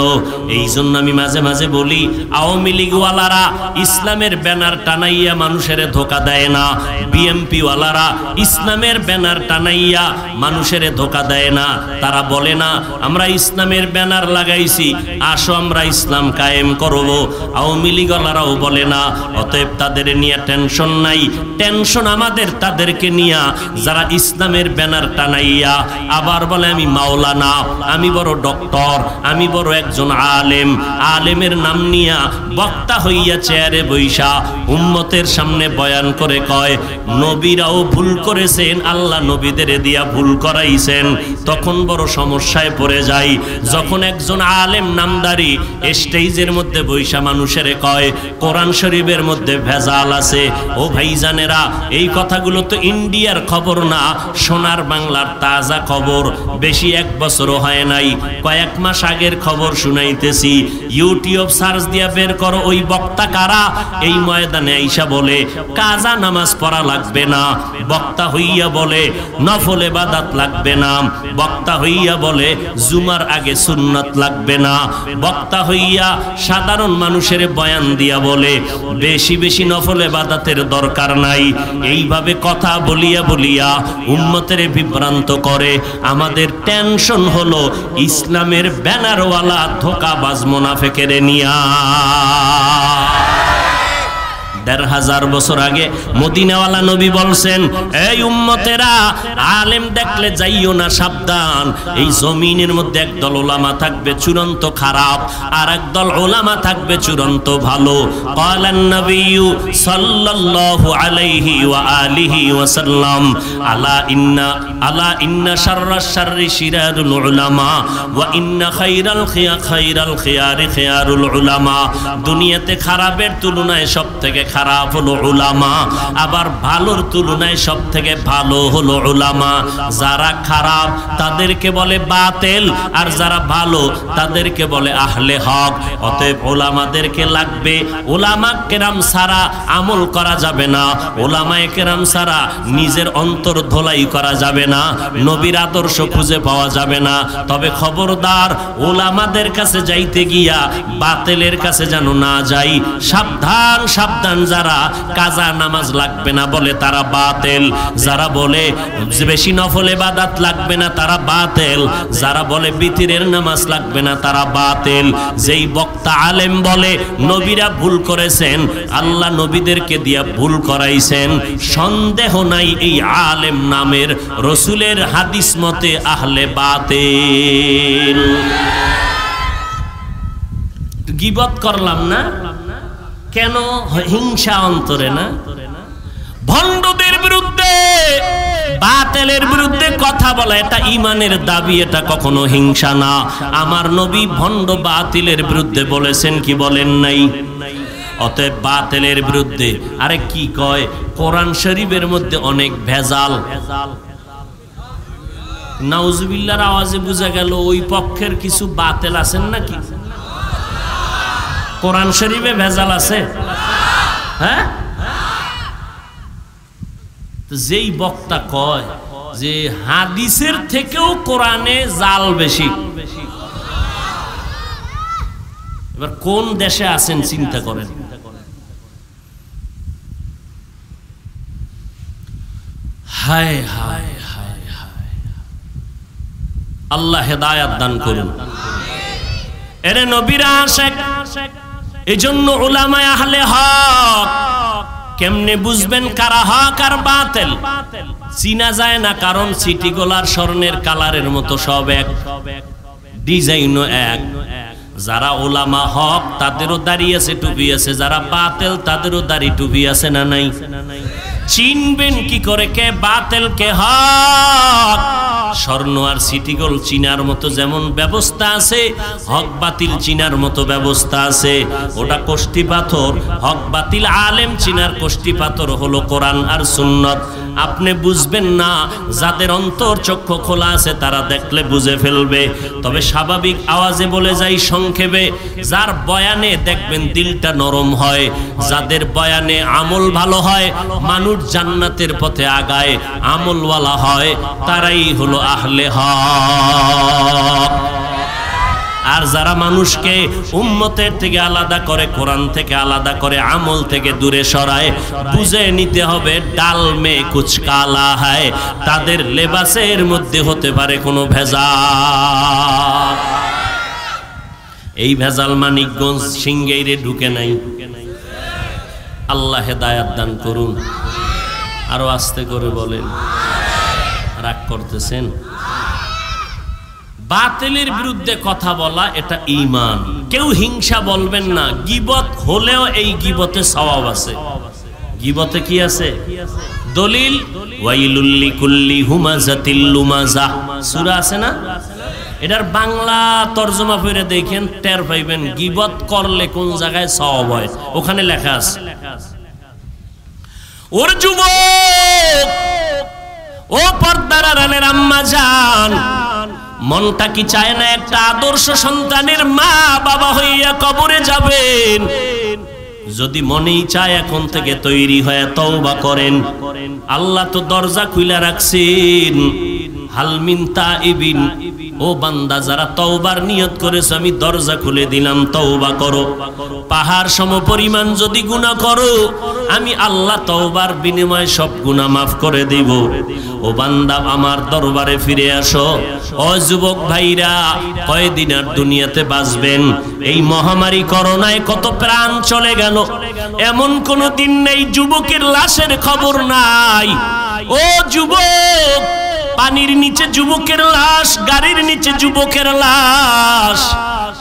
এই জন্য আমি মাঝে মাঝে বলি, আওয়ামী লীগওয়ালারা ইসলামের ব্যানার টানাইয়া মানুষের ধোকা দেয় না, বিএমপি ওয়ালারা ইসলামের ব্যানার টানাইয়া মানুষের ধোকা দেয় না। তারা বলে না আমরা ইসলামের ব্যানার লাগাইছি, আসো আমরা ইসলাম কায়েম করব। আওয়ামী লীগওয়ালারাও বলে না। অতএব তাদের নিয়ে টেনশন নাই, টেনশন আমাদের তাদেরকে নিয়ে যারা ইসলামের ব্যানার টানাইয়া আবার বলে আমি মাওলানা, আমি বড় ডক্টর, আমি বড় একজন আলেম, আলেমের নাম নিয়া বক্তা হইয়া চেয়ারে বৈশা উম্মতের সামনে বয়ান করে কয় নবীরাও ভুল করেছেন, আল্লাহ নবীদের দিয়া ভুল করাইছেন। তখন বড় সমস্যায় পড়ে যায় যখন একজন আলেম নামদারি স্টেজের মধ্যে বৈশা মানুষের কয় কোরআন শরীফের মধ্যে ভেজাল আছে। ও ভাইজানেরা, এই কথাগুলো তো ইন্ডিয়া মিডিয়ার খবর না, সোনার বাংলার তাজা খবর, বেশি 1 বছরও হয় নাই, কয়েক মাস আগের খবর শুনাইতেছি। ইউটিউব সার্চ দিয়া বের করো ওই বক্তা কারা। এই ময়দানে আইসা বলে কাজা নামাজ পড়া লাগবে না, বক্তা হইয়া বলে নফল ইবাদত লাগবে না, বক্তা হইয়া বলে জুমার আগে সুন্নাত লাগবে না, বক্তা হইয়া সাধারণ মানুষের বয়ান দিয়া বলে বেশি বেশি নফল ইবাদতের দরকার নাই। এইভাবে কথা বলিয়া বলিয়া উম্মতের বিভ্রান্ত করে। আমাদের টেনশন হলো ইসলামের ব্যানারওয়ালা ধোঁকাবাজ মুনাফিকের নিয়া। ১৫০০ বছর আগে মদিনাওয়ালা নবী বলছেন, এই উম্মতেরা আলেম দেখলে যাইও না, সাবধান। এই জমিনের মধ্যে একদল উলামা থাকবে চূড়ান্ত খারাপ, আর একদল উলামা থাকবে চূড়ান্ত ভালো। ক্বালান নবিয়্যু সাল্লাল্লাহু আলাইহি ওয়া আলিহি ওয়াসাল্লাম, আলা ইন্না শাররাশ শাররি শিরারুল উলামা ওয়া ইন্না খায়রাল খিয়ারি খিয়ারুল উলামা। দুনিয়াতে খারাপের তুলনায় সবথেকে খারাপ হলো উলামা, আবার ভালোর তুলনায় সবথেকে ভালো হলো উলামা। যারা খারাপ তাদেরকে বলে বাতিল, আর যারা ভালো তাদেরকে বলে আহলে হক। অতএব উলামাদেরকে লাগবে। উলামা কেরাম ছাড়া আমল করা যাবে না, উলামায়ে কেরাম ছাড়া নিজের অন্তর ধোলাই করা যাবে না, নবীর আদর্শ খুঁজে পাওয়া যাবে না। তবে খবরদার উলামাদের কাছে যাইতে গিয়া বাতিলের কাছে যেন না যাই। সাবধান সাবধান, যারা কাজা নামাজ লাগবে না বলে তারা বাতিল, যারা বলে বেশি নফল ইবাদত লাগবে না তারা বাতিল, যারা বলে বিতিরের নামাজ লাগবে না তারা বাতিল। যেই বক্তা আলেম বলে নবীরা ভুল করেছেন, আল্লাহ নবীদেরকে দিয়া ভুল করাইছেন, সন্দেহ নাই এই আলেম নামের রসুলের হাদিস মতে আহলে বাতিল। গীবত করলাম না কেন? হিংসা অন্তরে না? ভণ্ডদের বিরুদ্ধে বাতিলের বিরুদ্ধে কথা বলা এটা ঈমানের দাবি, এটা কখনো হিংসা না। আমার নবী ভণ্ড বাতিলের বিরুদ্ধে বলেছেন কি বলেন নাই? অতএব বাতিলের বিরুদ্ধে। আরে কি কয়, কোরআন শরীফের মধ্যে অনেক ভেজাল। নাউজুবিল্লাহর আওয়াজে বোঝা গেল ওই পক্ষের কিছু বাতিল আছেন নাকি? কোরআন শরীফে ভেজাল আছে? হ্যাঁ, যেই বক্তা কয় যে হাদিসের থেকেও কোরআনে জাল বেশি, এবার কোন দেশে আছেন চিন্তা করেন। হায় হায় হায় হায়, আল্লাহ হেদায়েত দান করুন। এরে নবীরা আশেক, এজন্য উলামায়ে আহলে হক কেমনে বুঝবেন কারা হক আর বাতিল? চিনা যায় না, কারণ সিটি গোলার স্বর্ণের কালারের মতো সব এক, ডিজাইনও এক। যারা উলামা হক তাদেরও দাড়ি আছে, টুপি আছে, যারা বাতিল তাদেরও দাড়ি টুপি আছে না নাই? চিনবেন কি করে কে বাতিল কে হক? স্বর্ণ আর সিটি গোল্ড চিনার মতো যেমন ব্যবস্থা আছে, হক বাতিল চিনার মতো ব্যবস্থা আছে। ওটা কষ্টি পাথর, হক বাতিল আলেম চিনার কষ্টি পাথর হলো কোরআন আর সুন্নাত। আপনি বুঝবেন না, যাদের অন্তর চক্ষু খোলা আছে তারা দেখলে বুঝে ফেলবে। তবে স্বাভাবিক আওয়াজে বলে যাই সংক্ষেপে, যার বয়ানে দেখবেন দিলটা নরম হয়, যাদের বয়ানে আমল ভালো হয়, মানুষ জান্নাতের পথে আগায়, আমলওয়ালা হয়, তারাই হলো আহলে হক। আর যারা মানুষকে উম্মতের থেকে আলাদা করে, কোরআন থেকে আলাদা করে, আমল থেকে দূরে সরায়, বুঝে নিতে হবে ডাল মে কুছ কালা হয়, তাদের লেবাসের মধ্যে হতে পারে কোনো ভেজাল। এই ভেজাল মানিকগঞ্জ সিংগাইরে ঢুকে নাই। আল্লাহ হেদায়েত দান করুন। আরো আস্তে করে বলেন, রাগ করতেছেন? বাতিলের বিরুদ্ধে কথা বলা এটা ঈমান। কেউ হিংসা বলবেন না। গীবত হলেও এই গীবতে সওয়াব আছে। গীবতে কি আছে? দলিল ওয়াইলুল লিকুল্লি হুমাযাতিল লুমাযা সূরা আছে না? এটার বাংলা তরজমা করে দেখেন, টের পাইবেন গীবত করলে কোন জায়গায় সওয়াব হয়, ওখানে লেখা আছে। ওর যুবক, ও পর্দার আড়ালের আম্মা জান, মনটা কি চায় না একটা আদর্শ সন্তানের মা বাবা হইয়া কবরে যাবেন? যদি মনেই চায় এখন থেকে তৈরি হয়ে তওবা করেন। আল্লাহ তো দরজা খুলে রাখছেন, হালমিন তাইবিন, ও বান্দা যারা তওবার নিয়ত করেছে আমি দরজা খুলে দিলাম, তওবা করো। পাহাড় সম পরিমাণ যদি গুনাহ করো, আমি আল্লাহ তওবার বিনিময়ে সব গুনাহ মাফ করে দেব। ও বান্দা আমার দরবারে ফিরে আসো। ও যুবক ভাইরা, কয়দিন আর দুনিয়াতে বাঁচবেন? এই মহামারী করোনায় কত প্রাণ চলে গেল, এমন কোন দিন নেই যুবকের লাশের খবর নাই। ও যুবক, পানির নিচে যুবকের লাশ, গাড়ির নিচে যুবকের লাশ।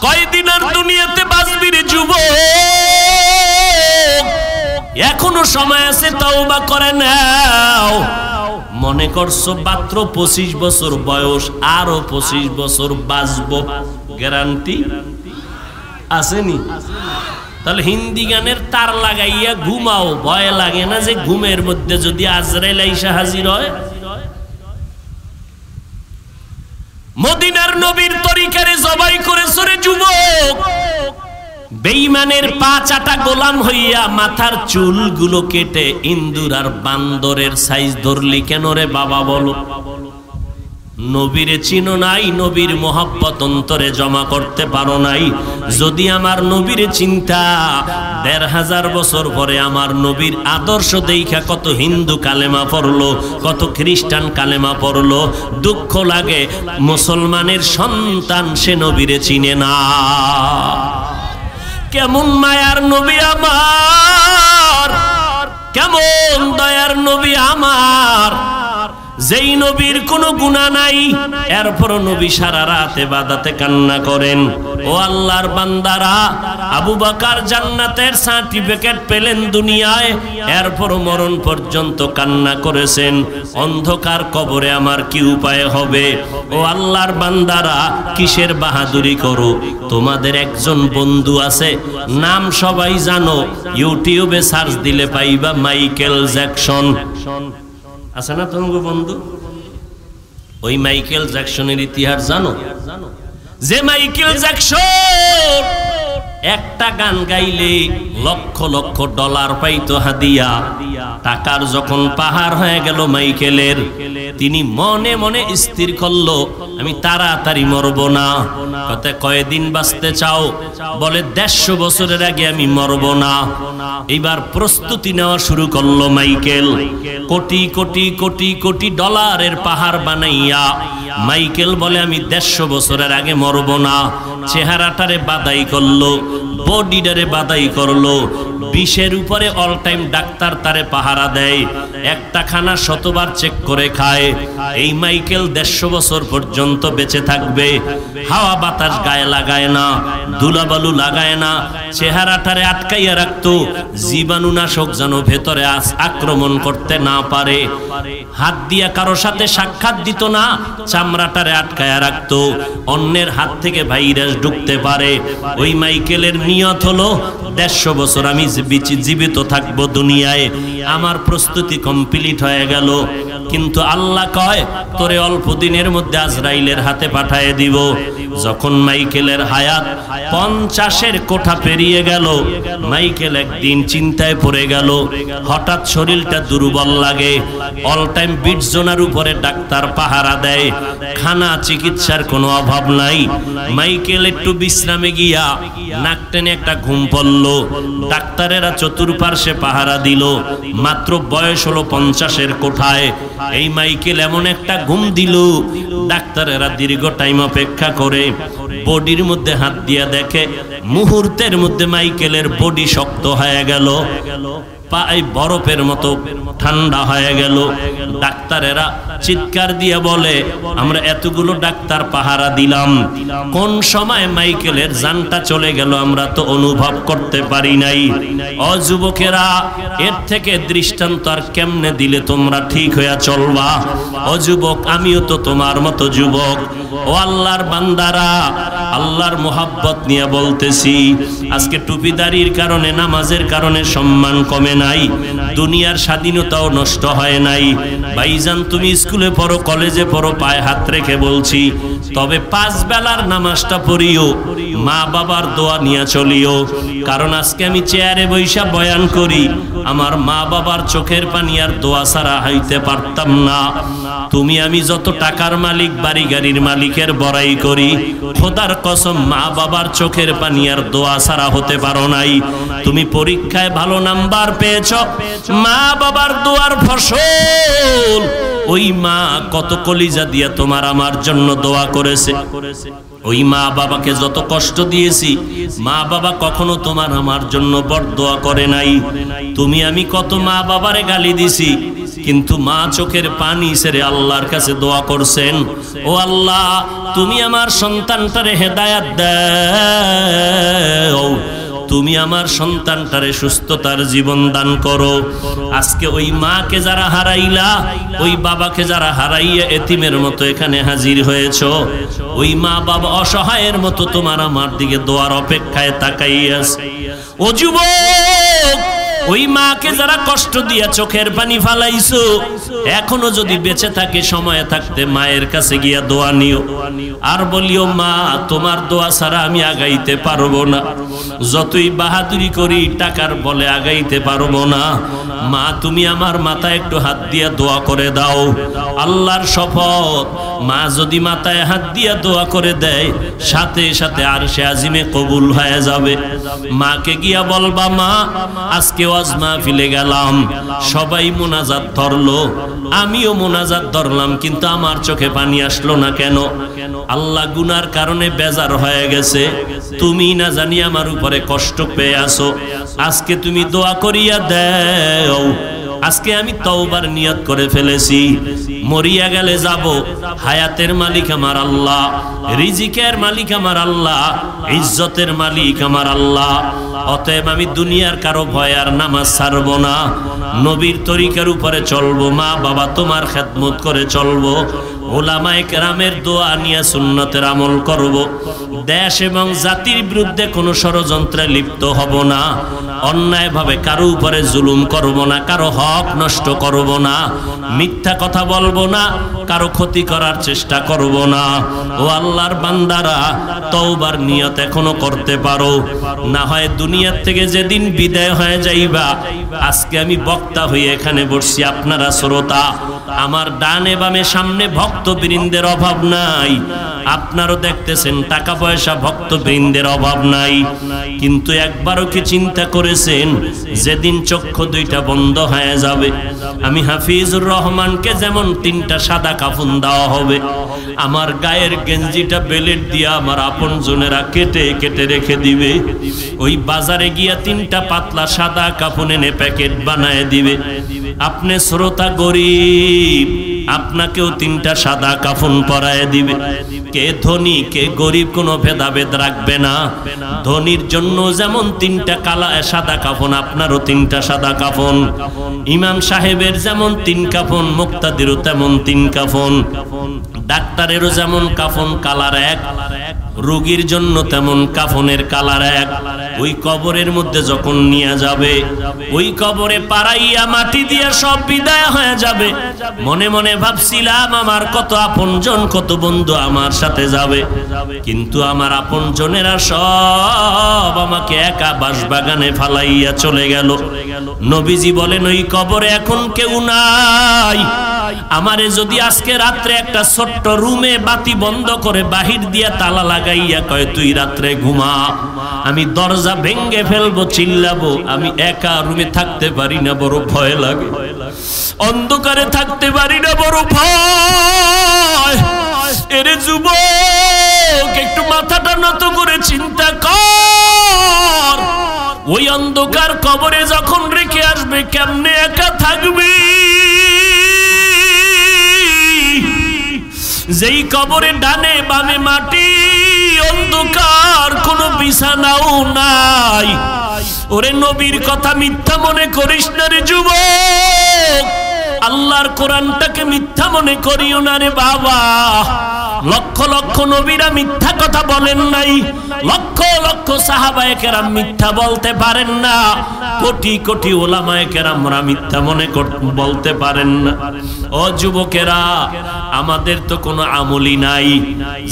কয়দিন আর দুনিয়াতে বাঁচবি রে যুবক? এখনো সময় আছে, তওবা করে নাও। মনে করছো মাত্র 25 বছর বয়স, আরো 25 বছর বাঁচবো, গ্যারান্টি আসেনি? তাহলে হিন্দি গানের তার লাগাইয়া ঘুমাও, ভয় লাগে না যে ঘুমের মধ্যে যদি আজরাইল আইসা হাজির হয়? মদিনার নবীর তরিকারে জবাই করেছো রে যুবক। বেঈমানের পা চাটা গোলাম হইয়া মাথার চুলগুলো কেটে ইন্দুর আর বান্দরের সাইজ ধরলি কেন রে বাবা বলো? নবীরে চিনো নাই, নবীর মোহাব্বত অন্তরে জমা করতে পারো নাই। যদি আমার নবীরে চিন্তা, ১৫০০ বছর পরে আমার নবীর আদর্শ দেখা কত হিন্দু কালেমা পড়লো, কত খ্রিস্টান কালেমা পড়লো। দুঃখ লাগে মুসলমানের সন্তান সে নবীরে চিনে না। কেমন মায়ার নবী আমার, কেমন দয়ার নবী আমার, যেই নবীর কোনো গুনাহ নাই, এরপর নবী সারা রাত ইবাদতে কান্না করেন। ও আল্লাহর বান্দারা, আবু বকর জান্নাতের সার্টিফিকেট পেলেন দুনিয়ায়, এরপর মরণ পর্যন্ত কান্না করেছেন। অন্ধকার কবরে আমার কি উপায় হবে? ও আল্লাহর বান্দারা, কিসের বাহাদুরি করো? তোমাদের একজন বন্ধু আছে, নাম সবাই জানো, ইউটিউবে সার্চ দিলে পাইবা, মাইকেল জ্যাকসন। আছে না তোমার বন্ধু? ওই মাইকেল জ্যাকসনের ইতিহাস জানো? যে মাইকেল জ্যাকসন একটা গান গাইলে লক্ষ লক্ষ ডলার পাইতো হাদিয়া। টাকার যখন পাহাড় হয়ে গেল মাইকেলের, তিনি মনে মনে স্থির করলো আমি তাড়াতাড়ি মরবো না। কতে কয়দিন বাঁচতে চাও? বলে ১৫০ বছরের আগে আমি মরবো না। এইবার প্রস্তুতি নেওয়া শুরু করলো মাইকেল। কোটি কোটি কোটি কোটি ডলারের পাহাড় বানাইয়া মাইকেল বলে আমি ১৫০ বছরের আগে মরবো না। চেহারাটারে বাদাই করলো, বডিটারে বাদাই করলো। ২০-এর উপরে অল টাইম ডাক্তার তারে পাহারা দেয়, একটা খানা শতবার চেক করে খায়। এই মাইকেল ১৫০ বছর পর্যন্ত বেঁচে থাকবে। হাওয়া বাতাস গায়ে লাগায় না, ধুলাবালু লাগায় না, চেহারাটারে আটকাইয়া রাখতো, জীবাণুনাশক যেন ভেতরে আক্রমণ করতে না পারে। হাত দিয়া কারো সাথে সাক্ষাৎ দিত না, চামড়াটারে আটকায়া রাখতো, অন্যের হাত থেকে ভাইরাস ঢুকতে পারে। ওই মাইকেলের নিয়ত হলো ১৫০ বছর আমি জীবিত থাকবো দুনিয়ায়। আমার প্রস্তুতি কমপ্লিট হয়ে গেল, কিন্তু আল্লাহ কয় তোরে অল্প দিনের মধ্যে আজরাইলের হাতে পাঠিয়ে দিব। যখন মাইকেলের হায়াত ৫০-এর কোঠা পেরিয়ে গেল, মাইকেল একদিন চিন্তায় পড়ে গেল। হঠাৎ শরীরটা দুর্বল লাগে, অল টাইম বিট জোনার উপরে ডাক্তার পাহারা দেয়, খানা চিকিৎসার কোনো অভাব নাই। মাইকেল একটু বিশ্রামে গিয়া নাক টেনে একটা ঘুম পড়ল। ডাক্তারেরা চতুর্পার্শ্বে পাহারা দিল, মাত্র বয়স হলো ৫০-এর কোঠায়। এই মাইকেল এমন একটা ঘুম দিল, ডাক্তারেরা দীর্ঘ টাইম অপেক্ষা করে বডির মধ্যে হাত দিয়া দেখে মুহূর্তের মধ্যে মাইকেলের বডি শক্ত হয়ে গেল, পায়ে বরফের মতো ঠান্ডা হয়ে গেল। ডাক্তারেরা চিৎকার দিয়ে বলে আমরা এতগুলো ডাক্তার পাহারা দিলাম, কোন সময় মাইকেলের জানটা চলে গেল আমরা তো অনুভব করতে পারি নাই। ও যুবকেরা, এর থেকে দৃষ্টান্ত আর কেমনে দিলে তোমরা ঠিক হইয়া চলবা? ও যুবক, আমিও তো তোমার মতো যুবক। ও আল্লাহর বান্দারা, আল্লাহর মোহাব্বত নিয়ে বলতেছি, আজকে টুপিদারির কারণে নামাজের কারণে সম্মান কমে নাই, দুনিয়ার স্বাধীনতাও নষ্ট হয় নাই। ভাইজান তুমি স্কুলে পড়ো, কলেজে পড়ো, পায়ে হাত রেখে বলছি, তবে 5 বেলার নামাজটা পড়িও, মা বাবার দোয়া নিয়ে চলিও। কারণ আজকে আমি চেয়ারে বৈশা বয়ান করি, আমার মা বাবার চোখের পানি আর দোয়া ছাড়া হইতে পারতাম না। তুমি আমি যত টাকার মালিক, বাড়ি গাড়ির মালিকের বড়াই করি, খোদার কসম মা বাবার চোখের পানি আর দোয়া ছাড়া হতে পারো নাই। তুমি পরীক্ষায় ভালো নাম্বার পেয়েছ, মা বাবার দোয়ার ফসল। ওই মা কত কলিজা দিয়া তোমার আমার জন্য দোয়া করেছে। ওই মা বাবাকে যত কষ্ট দিয়েছি, মা বাবা কখনো তোমার আমার জন্য বরদোয়া করে নাই। তুমি আমি কত মা বাবারে গালি দিছি, কিন্তু মা চোখের পানি ছেড়ে আল্লাহর কাছে দোয়া করছেন, ও আল্লাহ তুমি আমার সন্তানটারে হেদায়াত দাও, তুমি আমার সন্তানটারে সুস্থতার জীবন দান করো। আজকে ওই মাকে যারা হারাইলা, ওই বাবাকে যারা হারাইয়া এতিমের মতো এখানে হাজির হয়েছ, ওই মা বাবা অসহায়ের মতো তোমার আমার দিকে দোয়ার অপেক্ষায় তাকাইয়াছে। ও যুবক, ওই মাকে যারা কষ্ট দিয়া চোখের পানি ফালাইছো, এখনো যদি বেঁচে থাকে, সময় থাকতে মায়ের কাছে গিয়া দোয়া নিও, আর বলিও মা তোমার দোয়া ছাড়া আমি আগাইতে পারবো না, যতই বাহাদুরি করি টাকার বলে আগাইতে পারবো না। মা তুমি আমার মাথায় একটু হাত দিয়া দোয়া করে দাও। আল্লাহর শপথ, মা যদি মাথায় হাত দিয়া দোয়া করে দেয়, সাথে সাথে আরশে আজিমে কবুল হয়ে যাবে। মাকে গিয়া বলবা মা আজকে ওয়াজ মাহফিলে গেলাম, সবাই মোনাজাত ধরলো, আমিও মোনাজাত ধরলাম, কিন্তু আমার চোখে পানি আসলো না কেন? আল্লাহ গুনার কারণে বেজার হয়ে গেছে, তুমি না জানি আমার উপরে কষ্ট পেয়ে আসো। আজকে তুমি দোয়া করিয়া দাও। আজকে আমি তওবার নিয়ত করে ফেলেছি, মরিয়া গেলে যাব, হায়াতের মালিক আমার আল্লাহ, রিজিকের মালিক আমার আল্লাহ, ইজ্জতের মালিক আমার আল্লাহ। অতএব আমি দুনিয়ার কারো ভয় আর নামাজ ছাড়বো না, নবীর তরিকার উপরে চলবো, মা বাবা তোমার খেদমত করে চলবো, ওলামায়ে কেরামের দোয়া নিয়ে সুন্নতের আমল করব, দেশ এবং জাতির বিরুদ্ধে কোনো ষড়যন্ত্রে লিপ্ত হব না, অন্যায়ভাবে কারো উপরে জুলুম করব না, কারো হক নষ্ট করব না, মিথ্যা কথা বলবো না, কারো ক্ষতি করার চেষ্টা করব না। ও আল্লাহর বান্দারা, তওবার নিয়ত এখনো করতে পারো, না হয় দুনিয়ার থেকে যেদিন বিদায় হয়ে যাইবা। আজকে আমি বক্তা হয়ে এখানে বসছি, আপনারা শ্রোতা, আমার ডানে বামে সামনে ভক্তবৃন্দের অভাব নাই, আপনারও দেখতেছেন টাকা পয়সা ভক্তবৃন্দের অভাব নাই, কিন্তু একবারও কি চিন্তা করেছেন যেদিন চক্ষু দুইটা বন্ধ হয়ে যাবে, আমি হাফিজুর রহমানকে যেমন 3টা সাদা কাফন দেওয়া হবে, আমার গায়ের গেঞ্জিটা বেলেট দিয়া আমার আপন জনেরা কেটে কেটে রেখে দিবে, ওই বাজারে গিয়া 3টা পাতলা সাদা কাফন এনে প্যাকেট বানায় দিবে। আপনি শ্রোতা গরিব, আপনাকেও 3টা সাদা কাফন পরায় দিবে। কে ধনী কে গরিব কোনো ভেদাভেদ রাখবে না। ধনীর জন্য যেমন 3টা কালা সাদা কাফন, আপনারও 3টা সাদা কাফন। ইমাম সাহেবের যেমন 3 কাফন, মুক্তাদিরও তেমন 3 কাফন। ডাক্তারেরও যেমন কাফন কালার এক, রোগীর জন্য তেমন কাফনের কালার এক। ওই কবরের মধ্যে যখন নিয়ে যাবে, ওই কবরে পাড়াইয়া মাটি দিয়ে সব বিদায় হয়ে যাবে। মনে মনে ভাবছিলাম আমার কত আপনজন কত বন্ধু আমার সাথে যাবে, কিন্তু আমার আপনজনেরা সব আমাকে একা বাঁশবাগানে ফালাইয়া চলে গেল। নবীজি বলেন ওই কবরে এখন কেউ নাই। আমারে যদি আজকে রাত্রে একটা ছোট্ট রুমে বাতি বন্ধ করে বাহির দিয়া তালা লাগাইয়া কয় তুই রাত্রে ঘুমা, আমি দরজা ভেঙ্গে ফেলবো, চিল্লাবো। আমি একা রুমে থাকতে পারি না, বড় ভয় লাগে। অন্ধকারে থাকতে পারি না, বড় ভয়। এরে যুবক, একটু মাথাটা নত করে চিন্তা কর, ওই অন্ধকার কবরে যখন রেখে আসবে কেমনে একা থাকবি? যেই কবরে ডানে বামে মাটি, অন্ধকার, কোনো বিছানাও নাই। ওরে নবীর কথা মিথ্যা মনে করিস না রে যুবক, আল্লাহর কোরআনটাকে মিথ্যা মনে করিও না রে বাবা। লক্ষ লক্ষ নবীরা মিথ্যা কথা বলেন নাই, লক্ষ লক্ষ সাহাবায়ে কেরাম মিথ্যা বলতে পারেন না, কোটি কোটি উলামায়ে কেরামরা মিথ্যা বলতে পারেন না। ও যুবকেরা, আমাদের তো কোনো আমলই নাই।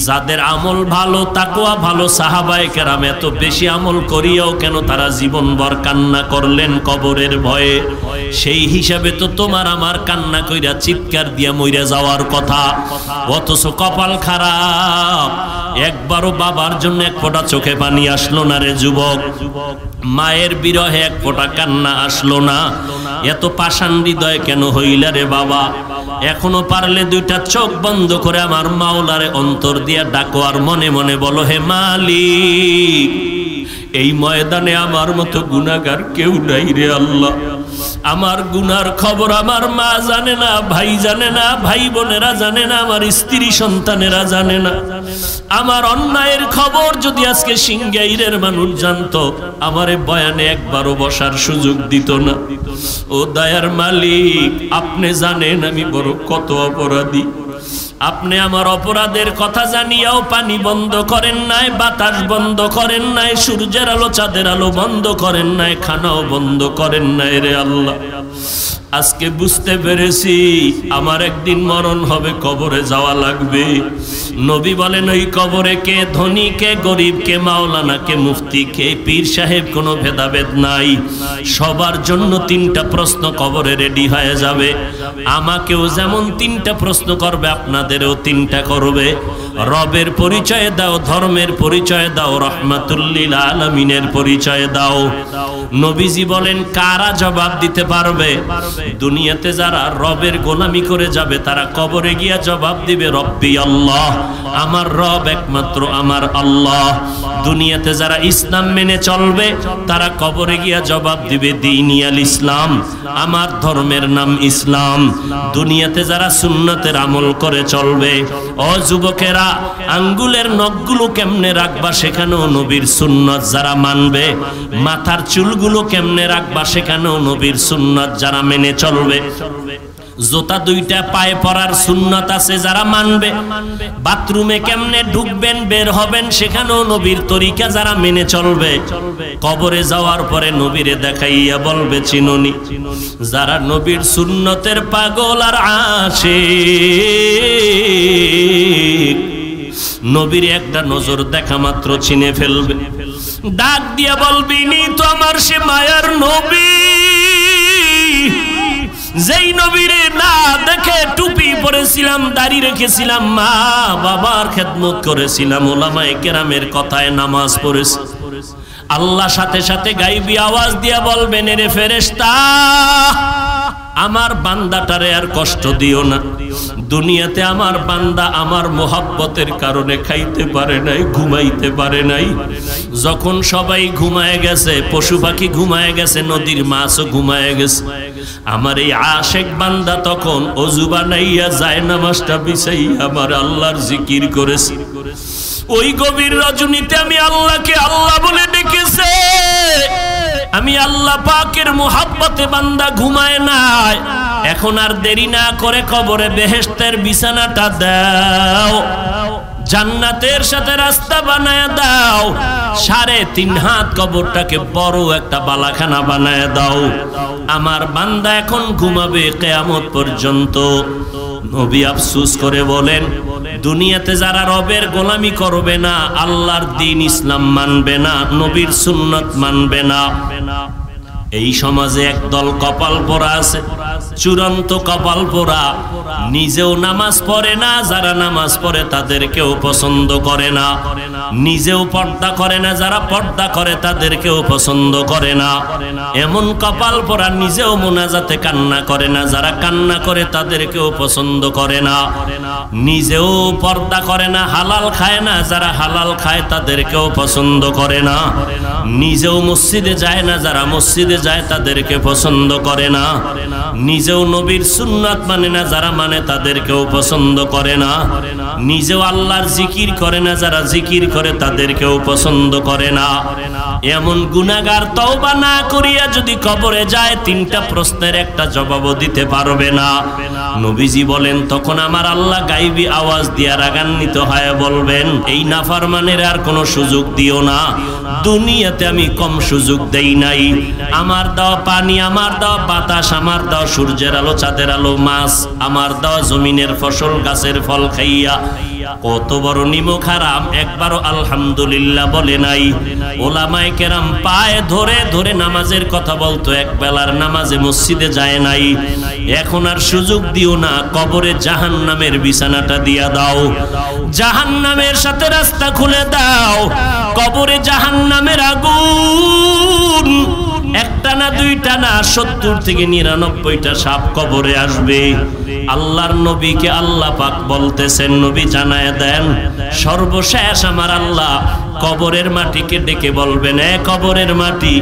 যাদের আমল ভালো, তাকওয়া ভালো, সাহাবায়ে কেরাম এত বেশি আমল করিয়াও কেন তারা জীবনভর কান্না করলেন কবরের ভয়ে? সেই হিসাবে তো তোমার আমার কান্না কইরা চিৎকার দিয়া মইরা যাওয়ার কথা, অথচ কপাল খারাপ, একবারও বাবার জন্য এক ফোঁটা চোখে পানি আসলো না রে যুবক, মায়ের বিরহে এক ফোঁটা কান্না আসলো না। এত পাষাণ হৃদয় কেন হইলা রে বাবা? এখনো পারলে দুইটা চোখ বন্ধ করে আমার মাওলারে অন্তর দিয়া ডাকো আর মনে মনে বলো, হে মালিক, এই ময়দানে আমার মতো গুনাহগার কেউ নাই রে আল্লাহ। আমার গুনার খবর আমার মা জানে না, ভাই জানে না, ভাই বোনেরা জানে না, আমার স্ত্রী সন্তানেরা জানে না। আমার অন্যায়ের খবর যদি আজকে সিংগাইরের মানুষ জানতো, আমারে বয়ানে একবারও বসার সুযোগ দিত না। ও দয়ার মালিক, আপনি জানেন আমি বড় কত অপরাধী। আপনি আমার অপরাধের কথা জানিয়াও পানি বন্ধ করেন নাই, বাতাস বন্ধ করেন নাই, সূর্যের আলো চাঁদের আলো বন্ধ করেন নাই, খানাও বন্ধ করেন নাই রে আল্লাহ। আজকে বুঝতে পেরেছি আমার একদিন মরণ হবে, কবরে যাওয়া লাগবে। নবী বলেন ওই কবরে কে ধনী, কে গরিব, কে মাওলানা, কে মুফতি, কে পীর সাহেব, কোনো ভেদাভেদ নাই। সবার জন্য তিনটা প্রশ্ন কবরে রেডি হয়ে যাবে। আমাকেও যেমন তিনটা প্রশ্ন করবে, আপনাদেরও তিনটা করবে। রবের পরিচয় দাও, ধর্মের পরিচয় দাও, রাহমাতুল লিল আলামিনের পরিচয় দাও। নবীজি বলেন কারা জবাব দিতে পারবে? দুনিয়াতে যারা রবের গোলামি করে যাবে তারা কবরে গিয়া জবাব দিবে রব্বি আল্লাহ, আমার রব একমাত্র আমার আল্লাহ। দুনিয়াতে যারা ইসলাম মেনে চলবে তারা কবরে গিয়া জবাব দিবে দীনি আল ইসলাম, আমার ধর্মের নাম ইসলাম। দুনিয়াতে যারা সুন্নতের আমল করে চলবে, ও যুবকেরা, আঙ্গুলের নখগুলো কেমনে রাখবা সেখানেও নবীর সুন্নত যারা মানবে, মাথার চুলগুলো কেমনে রাখবা সেখানেও নবীর সুন্নত যারা মেনে চলবে, জুতা দুইটা পায়ে পরার সুন্নত আছে যারা মানবে, বাথরুমে কেমনে ঢুকবেন বের হবেন সেখানেও নবীর তরিকা যারা মেনে চলবে, কবরে যাওয়ার পরে নবীরে দেখাইয়া বলবে চিনুনি। যারা নবীর সুন্নতের পাগল আর আশিক, নবীর একটা নজর দেখা মাত্র চিনে ফেলবে, ডাক দিয়া বলবি নি তো আমার সে মায়ার নবী, যেই নবীরে না দেখে টুপি পরেছিলাম, দাড়ি রেখেছিলাম, মা বাবার খেদমত করেছিলাম, ওলামায়ে কেরামের কথায় নামাজ পড়েছি। আল্লাহ সাথে সাথে গাইবি আওয়াজ দিয়া বলবেন, রে ফেরেশতা, আমার বান্দাটারে আর কষ্ট দিও না। দুনিয়াতে আমার বান্দা আমার মোহাব্বতের কারণে খাইতে পারে নাই, ঘুমাইতে পারে নাই। যখন সবাই ঘুমায় গেছে, পশু পাখি ঘুমায় গেছে, নদীর মাছও ঘুমায় গেছে, আমার এই আশেক বান্দা তখন ওযু বানাইয়া যায় নামাজটা বিছাইয়া আমার আল্লাহর জিকির করেছে। ওই গভীর রজনীতে আমি আল্লাহকে আল্লাহ বলে ডেকেছে। আমি আল্লাহ পাকের মোহাব্বতে বান্দা ঘুমায় নাই। এখন আর দেরি না করে কবরে বেহেশতের বিছানাটা দাও, জান্নাতের সাথে রাস্তা বানায় দাও, 3.5 হাত কবরটাকে বড় একটা বালাখানা বানায় দাও। আমার বান্দা এখন ঘুমাবে কিয়ামত পর্যন্ত। নবী আফসোস করে বলেন, দুনিয়াতে যারা রবের গোলামি করবে না, আল্লাহর দ্বীন ইসলাম মানবে না, নবীর সুন্নত মানবে না, এই সমাজে একদল কপাল পোড়া আছে, চূড়ান্ত কপাল পোড়া। নিজেও নামাজ পড়ে না, যারা নামাজ পড়ে তাদেরকেও পছন্দ করে না, নিজেও পর্দা করে না, যারা পর্দা করে তাদেরকেও পছন্দ করে না। এমন কপাল পোড়া, নিজেও মোনাজাতে কান্না করে না, যারা কান্না করে তাদেরকেও পছন্দ করে না, নিজেও পর্দা করে না, হালাল খায় না, যারা হালাল খায় তাদেরকেও পছন্দ করে না, নিজেও মসজিদে যায় না, যারা মসজিদে যায় তাদেরকে পছন্দ করে না, নিজে নিজেও নবীর সুন্নাত মানে না, যারা মানে তাদেরকেও পছন্দ করে না। নিজেও আল্লাহর জিকির করে না, যারা জিকির করে তাদেরকেও পছন্দ করে না। এমন গুনাহগার তওবা না করিয়া যদি কবরে যায়, তিনটা প্রশ্নের একটা জবাবও দিতে পারবে না। নবীজি বলেন, তখন আমার আল্লাহ গায়বী আওয়াজ দিয়া রাগান্বিত হয়ে বলবেন, এই নাফরমানের আর কোনো সুযোগ দিও না। দুনিয়াতে আমি কম সুযোগ দেই নাই। আমার দেওয়া পানি, আমার দেওয়া বাতাস, আমার দেওয়া সূর্যের আলো, চাঁদের আলো, মাছ, আমার দেওয়া জমিনের ফসল, গাছের ফল খাইয়া কত বড় নিমক হারাম, একবারও আলহামদুলিল্লাহ বলে নাই। ওলামায়ে কেরাম পায়ে ধরে ধরে নামাজের কথা বলতো, এক বেলার নামাজে মসজিদে যায় নাই। এখন আর সুযোগ দিও না, কবরে জাহান্নামের বিছানাটা দিয়া দাও, জাহান্নামের সাথে রাস্তা খুলে দাও। কবরে জাহান্নামের আগুন একটা না, দুইটা না, 70 থেকে 99টা সাপ কবরে আসবে। আল্লাহর নবীকে আল্লাহ পাক বলতেছেন, নবী জানায় দেন, সর্বশেষ আমার আল্লাহ কবরের মাটিকে ডেকে বলবেন, এ কবরের মাটি,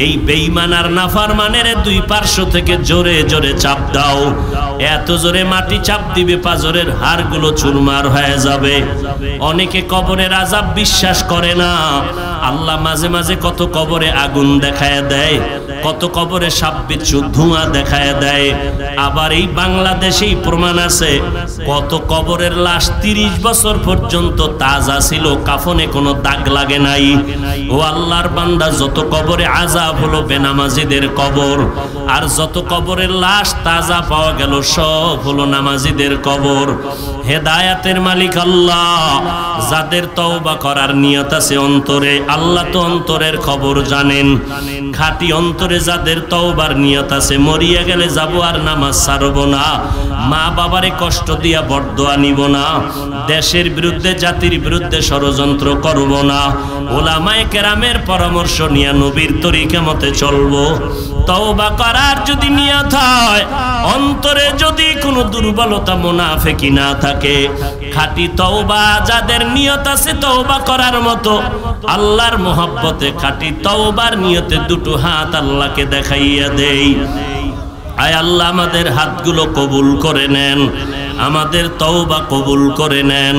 এই বেঈমান আর নাফরমানের দুই পার্শ্ব থেকে জোরে জোরে চাপ দাও। এত জোরে মাটি চাপ দিবে, পাজরের হাড়গুলো চুরমার হয়ে যাবে। অনেকে কবরের আযাব বিশ্বাস করে না। আল্লাহ মাঝে মাঝে কত কবরে আগুন দেখায় দেয়, কত কবরে সাপ বিচ্ছু ধোঁয়া দেখায় দেয়। আবার এই বাংলাদেশেই প্রমাণ আছে, কত কবরের লাশ 30 বছর পর্যন্ত তাজা ছিল, কাফনে কোনো দাগ লাগে নাই। ও আল্লাহর বান্দা, যত কবরে আযাব হলো বেনামাজিদের কবর, আর যত কবরের লাশ তাজা পাওয়া গেল সব হলো নামাজিদের কবর। হেদায়েতের মালিক আল্লাহ, যাদের তওবা করার নিয়ত আছে অন্তরে, আল্লাহ তো অন্তরের খবর জানেন। খাঁটি অন্তরে যাদের তওবার নিয়ত আছে, মরিয়া গেলে যাব আর নামাজ ছাড়ব না, মা বাবারে কষ্ট দিয়া বরদোয়া নিব না, দেশের বিরুদ্ধে জাতির বিরুদ্ধে ষড়যন্ত্র করব না, ওলামায়ে কেরামের পরামর্শ নিয়ে নবীর তরিকা মতে চলবো। তওবা করার যদি নিয়ত হয়, অন্তরে যদি কোনো দুর্বলতা মুনাফিকি না থাকে, খাঁটি তওবা যাদের নিয়ত আছে তওবা করার মতো, আল্লাহর মহব্বতে খাঁটি তওবার নিয়তে দুটো হাত আল্লাহকে দেখাইয়া দেই। আয় আল্লাহ, আমাদের হাতগুলো কবুল করে নেন, আমাদের তওবা কবুল করে নেন।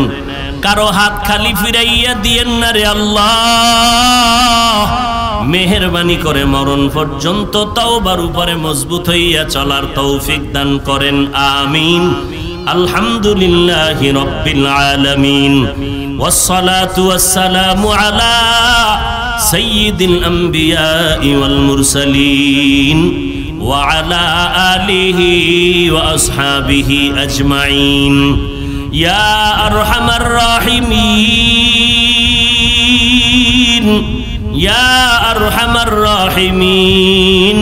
কারো হাত খালি ফিরাইয়া দিয়েন না রে আল্লাহ। মেহেরবানি করে মরণ পর্যন্ত তওবার উপরে মজবুত হইয়া চলার তৌফিক দান করেন, আমিন। আলহামদুলিল্লাহি রাব্বিল আলামিন, ওয়াসসালাতু ওয়াসসালামু আলা সাইয়্যিদিল আমবিয়া ওয়াল মুরসালিন ওয়া আলা আলিহি ওয়া আসহাবিহি আজমাইন। ইয়া আরহামার রাহিমিন, ইয়া আরহামার রাহিমিন,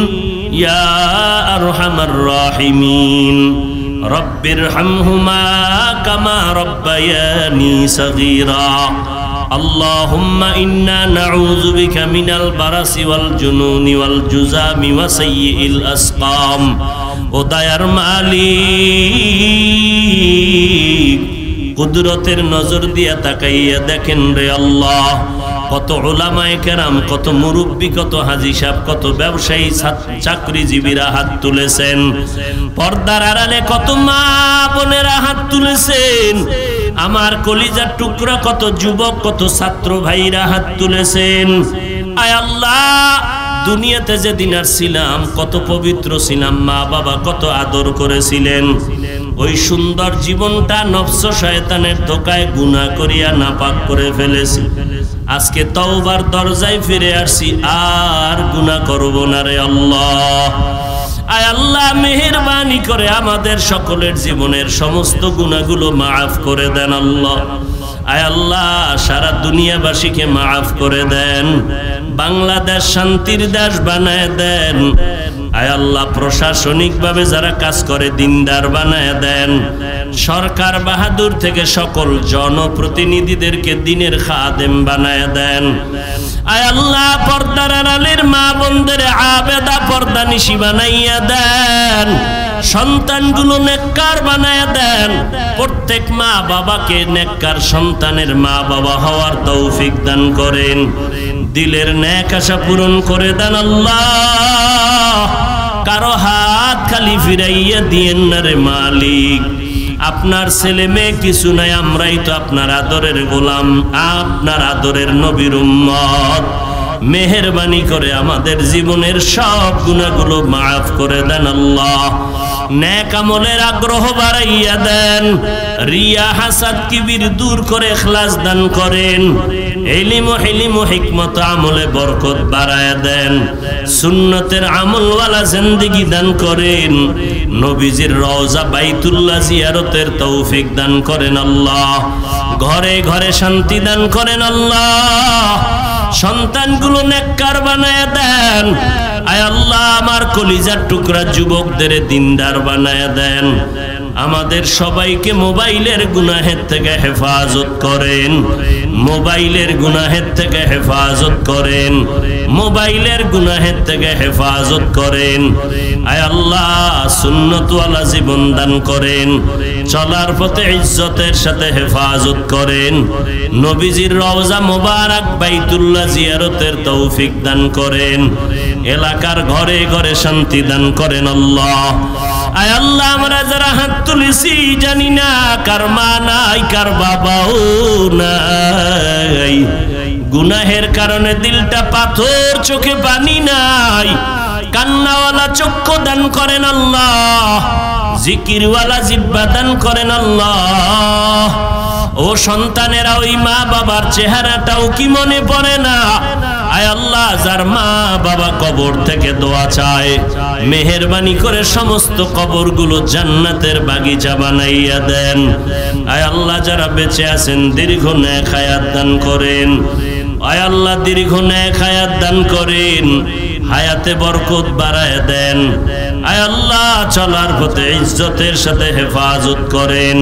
ইয়া আরহামার রাহিমিন। রব্বিরহামহুমা কামা রব্বায়ানি সগীরা। আল্লাহুম্মা ইন্না নাউযু বিকা মিনাল বারাসি ওয়াল জুনুনি ওয়াল জুযামি ওয়া সাইয়্যিল আসকাম। ও দয়ার মালিক, কুদরতের নজর দিয়া তাকাইয়া দেখেন রে আল্লাহ, কত উলামায়ে কেরাম, কত মুরব্বী, কত হাজী সাহেব, কত ব্যবসায়ী, চাকরিজীবীরা হাত তুলেছেন। পর্দার আড়ালে কত মা বোনেরা হাত তুলেছেন। আমার কলিজার টুকরা কত যুবক, কত ছাত্র ভাইরা হাত তুলেছেন। আয় আল্লাহ, দুনিয়াতে যেদিন আসছিলাম কত পবিত্র ছিলাম, মা বাবা কত আদর করেছিলেন। ওই সুন্দর জীবনটা নফস শয়তানের ধোকায় গুনাহ করিয়া নাপাক করে ফেলেছি। আজকে তওবার দরজায় ফিরে আসছি, আর গুনাহ করব না রে আল্লাহ। আয় আল্লাহ, মেহেরবানি করে আমাদের সকলের জীবনের সমস্ত গুনাহগুলো মাফ করে দেন আল্লাহ। আয় আল্লাহ, সারা দুনিয়াবাসীকে মাফ করে দেন, বাংলাদেশ শান্তির দেশ বানায় দেন। আয় আল্লাহ, প্রশাসনিকভাবে যারা কাজ করে দিনদার বানায় দেন। সরকার বাহাদুর থেকে সকল জনপ্রতিনিধিদেরকে দিনের খাদেম বানায় দেন। আয় আল্লাহ, পর্দার আড়ালের মা বোনদের আবেদা পর্দানিশী বানাইয়া দেন। সন্তানগুলো নেককার বানায় দেন। প্রত্যেক মা বাবাকে নেককার সন্তানের মা বাবা হওয়ার তৌফিক দান করেন। দিলের নেক আশা পূরণ করে দেন আল্লাহ। কারো হাত খালি ফিরাইয়া দিয়েন না রে মালিক। আপনার ছেলে মেয়ে কিছু নাই, আমরাই তো আপনার আদরের গোলাম, আপনার আদরের নবীর উম্মত। মেহেরবানি করে আমাদের জীবনের সব গুনাহগুলো মাফ করে দেন আল্লাহ। নেক আমলের আগ্রহ বাড়াইয়া দেন, রিয়া হাসাদ কিবির দূর করে ইখলাস দান করেন। ইলম ও হিলম ও হিকমত আমলে বরকত বাড়ায়া দেন। সুন্নতের আমলওয়ালা জিন্দেগি দান করেন। নবীজির রওজা বাইতুল্লাহ জিয়ারতের তৌফিক দান করেন আল্লাহ। ঘরে ঘরে শান্তি দান করেন আল্লাহ। সন্তানগুলো নেককার বানায়া দেন। আয় আল্লাহ, আমার কলিজার টুকরা যুবকদের দিনদার বানায়া দেন। আমাদের সবাইকে মোবাইলের গুনাহের থেকে হেফাজত করেন, মোবাইলের গুনাহের থেকে হেফাজত করেন, মোবাইলের গুনাহের থেকে হেফাজত করেন। আয় আল্লাহ, সুন্নতওয়ালা জীবন দান করেন। চলার পথে ইজ্জতের সাথে হেফাজত করেন। নবীজির রওজা মোবারক বাইতুল্লাহ জিয়ারতের তৌফিক দান করেন। এলাকার ঘরে ঘরে শান্তি দান করেন আল্লাহ। আয় আল্লাহ, আমরা যারা হাত তুলেছি জানি না কার মা নাই, কার বাবাও নাই। গুনাহের কারণে দিলটা পাথর, চোখে পানি নাই। কান্নাওয়ালা চক্ষু দান করেন আল্লাহ। জিকিরওয়ালা জিহ্বা দান করেন আল্লাহ। ও সন্তানেরা, ওই মা বাবার চেহারাটাও কি মনে পড়ে না? আয় আল্লাহ, যার মা বাবা কবর থেকে দোয়া চায়, মেহেরবানি করে সমস্ত কবরগুলো জান্নাতের বাগিচা বানাইয়া দেন। আয় আল্লাহ, যারা বেঁচে আছেন দীর্ঘ নেক হায়াত দান করেন। আয় আল্লাহ, দীর্ঘ নেক হায়াত দান করেন। হায়াতে বরকত বাড়ায় দেন। আয় আল্লাহ, চলার পথে ইজ্জতের সাথে হেফাজত করেন।